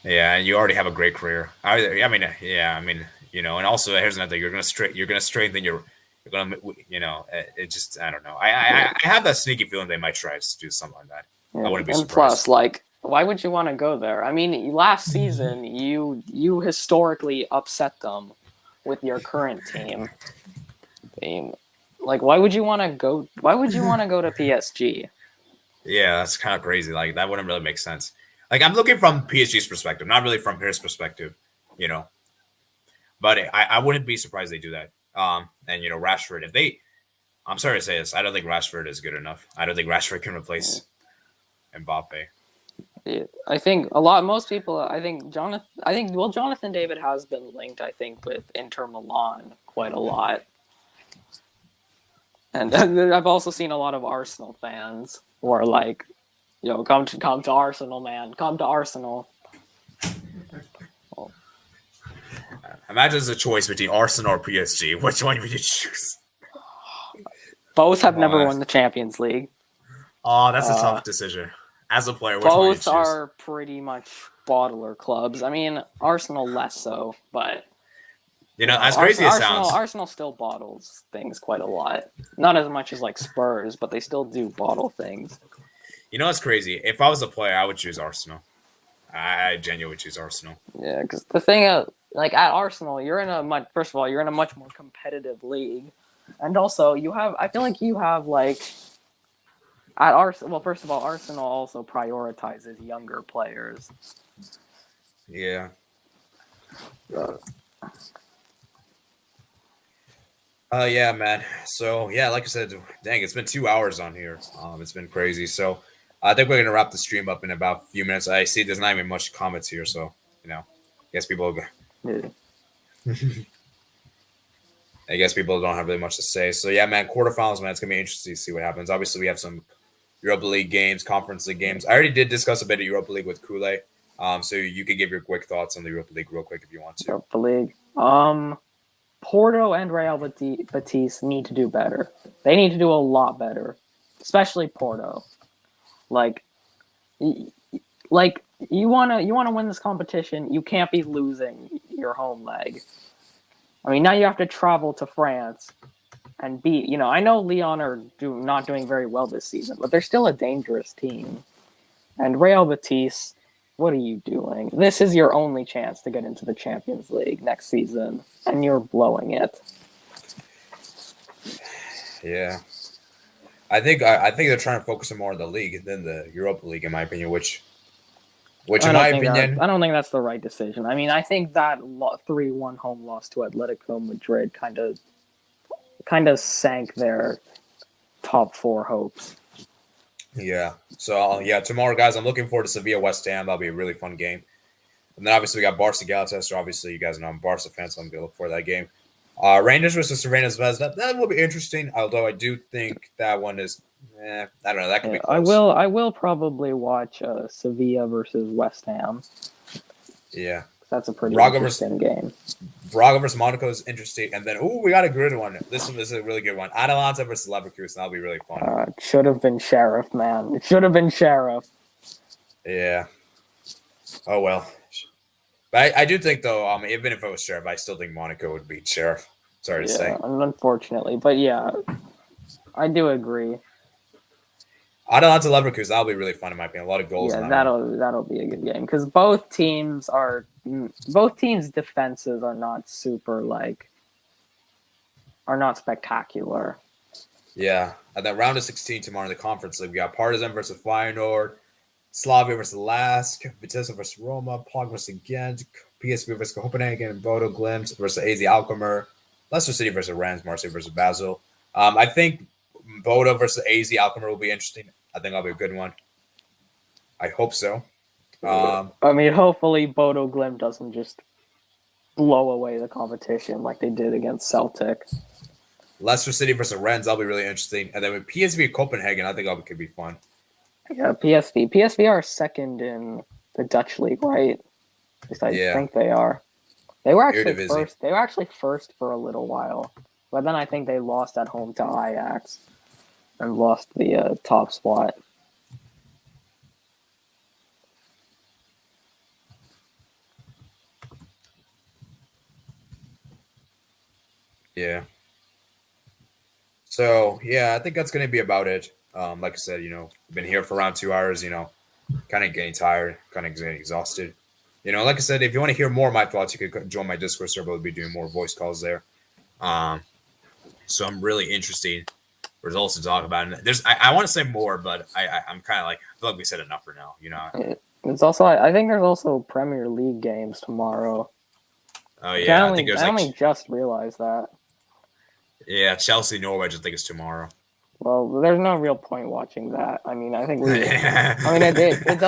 Yeah, and you already have a great career. I mean, you know, and also here's another thing: you're gonna strengthen your. You're gonna, you know, it just, I don't know. I have that sneaky feeling they might try to do something like that. Yeah. I wouldn't be and surprised. Plus, like, why would you want to go there? I mean, last season you historically upset them with your current team. Like, why would you want to go? Why would you want to go to PSG? Yeah, that's kind of crazy. Like, that wouldn't really make sense. Like, I'm looking from PSG's perspective, not really from his perspective, you know. But I wouldn't be surprised they do that. And, you know, Rashford, I'm sorry to say this, I don't think Rashford is good enough. I don't think Rashford can replace Mbappe. Yeah, I think Jonathan David has been linked, I think, with Inter Milan quite a lot. And I've also seen a lot of Arsenal fans who are like, yo, come to Arsenal, man. Come to Arsenal. Imagine there's a choice between Arsenal or PSG. Which one would you choose? Both have never won the Champions League. Oh, that's a tough decision. As a player, which one would you choose? Both are pretty much bottler clubs. I mean, Arsenal less so, but You know, as crazy as it sounds. Arsenal still bottles things quite a lot. Not as much as like Spurs, but they still do bottle things. You know what's crazy? If I was a player, I would choose Arsenal. I genuinely choose Arsenal. Yeah, because the thing, like at Arsenal, you're in a much more competitive league, and also I feel like you have like at Arsenal. Well, first of all, Arsenal also prioritizes younger players. Yeah. Yeah, man. So yeah, like I said, dang, it's been 2 hours on here. It's been crazy. So I think we're gonna wrap the stream up in about a few minutes. I see there's not even much comments here, so I guess people. Yeah. I guess people don't have really much to say. So yeah, man, quarterfinals, man, it's gonna be interesting to see what happens. Obviously, we have some Europa League games, Conference League games. I already did discuss a bit of Europa League with Kule. So you can give your quick thoughts on the Europa League real quick if you want to. Europa League. Porto and Real Betis need to do better. They need to do a lot better, especially Porto. Like you wanna win this competition. You can't be losing your home leg. I mean, now you have to travel to France and beat. I know Lyon are not doing very well this season, but they're still a dangerous team. And Real Betis, what are you doing? This is your only chance to get into the Champions League next season, and you're blowing it. Yeah, I think they're trying to focus more on the league than the Europa League, in my opinion. Which in my opinion, I don't think that's the right decision. I mean, I think that 3-1 home loss to Atletico Madrid kind of sank their top 4 hopes. Yeah. So tomorrow, guys, I'm looking forward to Sevilla West Ham. That'll be a really fun game. And then obviously we got Barca Galatasaray. Obviously, you guys know I'm a Barca fan, so I'm gonna look for that game. Rangers versus Cervena Zvezda. That will be interesting. Although I do think that one is, I don't know. That could be close. I will probably watch Sevilla versus West Ham. Yeah. That's a pretty interesting game. Braga versus Monaco is interesting. And then, we got a good one. This is a really good one. Atalanta versus Leverkusen. That'll be really fun. It should have been Sheriff, man. It should have been Sheriff. Yeah. Oh, well. But I do think, though, even if it was Sheriff, I still think Monaco would beat Sheriff. Sorry to say. Unfortunately. But, yeah, I do agree. Atalanta Leverkusen, that'll be really fun in my opinion. A lot of goals. Yeah, that'll be a good game because both teams' defenses are not are not spectacular. Yeah, and then round of 16 tomorrow in the Conference League, we got Partizan versus Feyenoord, Slavia versus Lask, Vitesse versus Roma, Prague versus Ghent, PSV versus Copenhagen, and Bodo Glimt versus AZ Alkmaar, Leicester City versus Rennes, Marseille versus Basel. I think Bodo versus AZ Alkmaar will be interesting. I think that'll be a good one. I hope so. I mean, hopefully Bodo Glimt doesn't just blow away the competition like they did against Celtic. Leicester City versus Rennes, that'll be really interesting. And then with PSV Copenhagen, I think that could be fun. Yeah, PSV. PSV are second in the Dutch league, right? At least I think they are. They were actually first. They were actually first for a little while, but then I think they lost at home to Ajax and lost the top spot. Yeah. So, I think that's going to be about it. Like I said, we've been here for around 2 hours, kind of getting tired, kind of getting exhausted. Like I said, if you want to hear more of my thoughts, you could join my Discord server. We'll be doing more voice calls there. So I'm really interested results to talk about. And I want to say more, but I'm kind of like, I feel like we said enough for now, It's also, I think there's also Premier League games tomorrow. Oh, yeah. I only just realized that. Yeah, Chelsea Norwich, I think it's tomorrow. Well, there's no real point watching that. I mean, I think it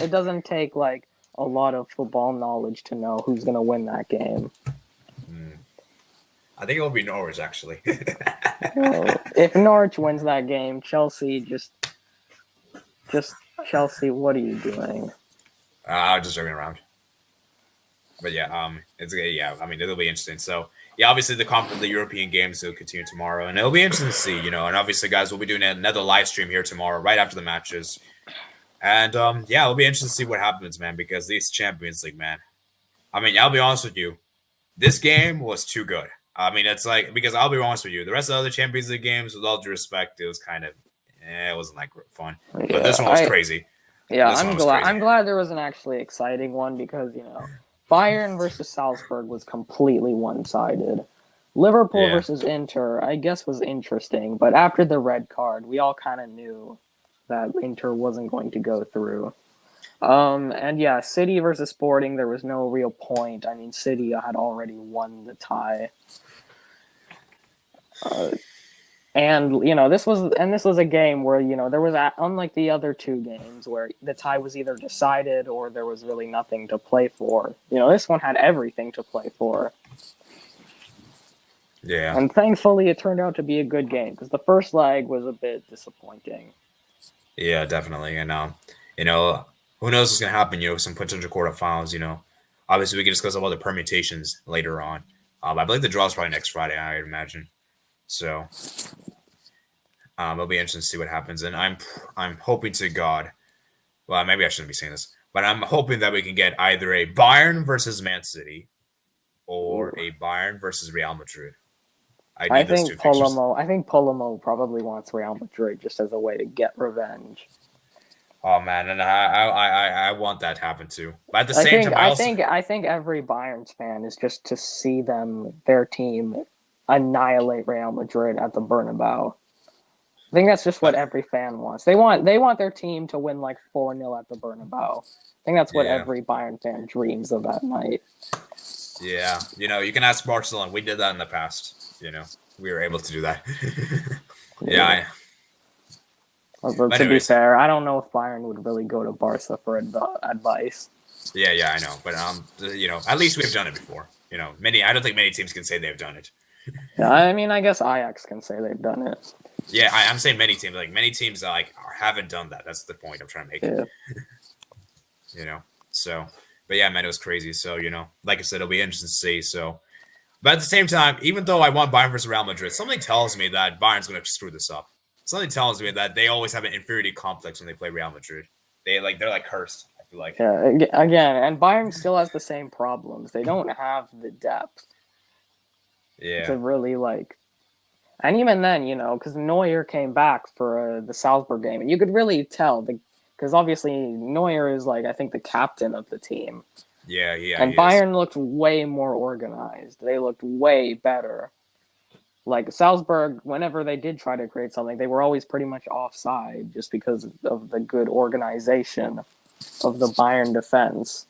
doesn't take like a lot of football knowledge to know who's going to win that game. I think it will be Norwich, actually. Well, if Norwich wins that game, Chelsea just Chelsea, what are you doing? I'm just joking around. But yeah, it'll be interesting. So yeah, obviously the European games will continue tomorrow, and it'll be interesting to see, and obviously, guys, we'll be doing another live stream here tomorrow, right after the matches, and it'll be interesting to see what happens, man, because these Champions League, man. I mean, I'll be honest with you, this game was too good. I mean, it's like, because I'll be honest with you, the rest of the other Champions League games, with all due respect, it was kind of, it wasn't that fun. Yeah, But this one was crazy. Yeah, This I'm one was glad. crazy. I'm glad there was an actually exciting one because Bayern versus Salzburg was completely one-sided. Liverpool versus Inter, I guess, was interesting, but after the red card, we all kind of knew that Inter wasn't going to go through. And yeah, City versus Sporting, there was no real point. I mean, City had already won the tie. And this was a game where there was unlike the other two games where the tie was either decided or there was really nothing to play for. This one had everything to play for. Yeah. And thankfully, it turned out to be a good game because the first leg was a bit disappointing. Yeah, definitely. And who knows what's gonna happen? Some potential quarterfinals. Obviously, we can discuss all the permutations later on. I believe the draw is probably next Friday, I would imagine. So it'll be interesting to see what happens. And I'm hoping to God. Well, maybe I shouldn't be saying this, but I'm hoping that we can get either a Bayern versus Man City or a Bayern versus Real Madrid. I think Polomo probably wants Real Madrid just as a way to get revenge. Oh man, and I want that to happen too. But at the same time, I think every Bayern fan is just to see their team annihilate Real Madrid at the Bernabeu. I think that's just what every fan wants. They want their team to win like 4-0 at the Bernabeu. I think that's what every Bayern fan dreams of that night. Yeah, you can ask Barcelona. We did that in the past. We were able to do that. Yeah. To be fair, I don't know if Byron would really go to Barca for advice. Yeah, I know, but at least we've done it before. I don't think many teams can say they've done it. Yeah, I mean, I guess Ajax can say they've done it. Yeah, I'm saying many teams. Like many teams, haven't done that. That's the point I'm trying to make. Yeah. So, but yeah, man, it was crazy. So like I said, it'll be interesting to see. So, but at the same time, even though I want Bayern versus Real Madrid, something tells me that Bayern's going to screw this up. Something tells me that they always have an inferiority complex when they play Real Madrid. They're like cursed. I feel like. Yeah, again, and Bayern still has the same problems. They don't have the depth. Yeah. To really and even then, because Neuer came back for the Salzburg game, and you could really tell because obviously Neuer is I think the captain of the team. Yeah. And Bayern looked way more organized. They looked way better. Like Salzburg, whenever they did try to create something, they were always pretty much offside just because of the good organization of the Bayern defense.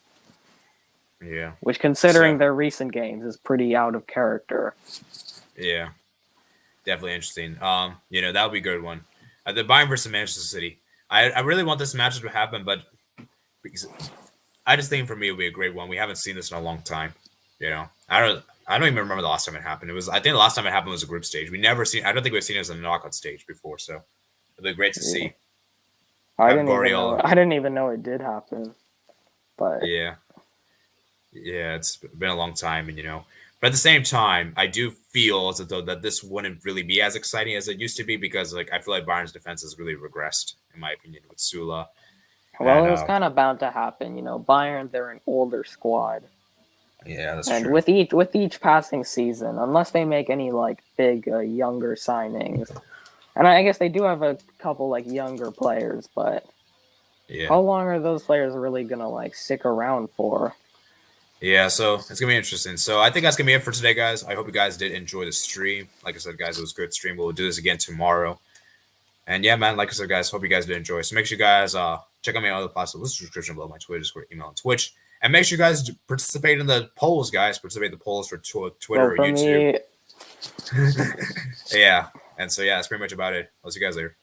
Yeah. Which, considering their recent games, is pretty out of character. Yeah. Definitely interesting. That would be a good one. The Bayern versus Manchester City. I really want this match to happen, but because I just think for me it would be a great one. We haven't seen this in a long time. I don't even remember the last time it happened. I think the last time it happened was a group stage. I don't think we've seen it as a knockout stage before, so it'll be great to see. I didn't even know it did happen. But yeah, it's been a long time, but at the same time, I do feel as though that this wouldn't really be as exciting as it used to be because I feel like Bayern's defense has really regressed, in my opinion, with Sula. Well, it was kind of bound to happen. Bayern, they're an older squad. Yeah, that's true. And with each passing season, unless they make any big younger signings, and I guess they do have a couple younger players, but how long are those players really gonna stick around for? Yeah, so it's gonna be interesting. So I think that's gonna be it for today, guys. I hope you guys did enjoy the stream. Like I said, guys, it was a good stream. We'll do this again tomorrow. And yeah, man, like I said, guys, hope you guys did enjoy. So make sure you guys check out my other platforms, description below, my Twitter, Discord, email, and Twitch. And make sure you guys participate in the polls, guys. Participate in the polls for Twitter or YouTube. Yeah. And so, yeah, that's pretty much about it. I'll see you guys later.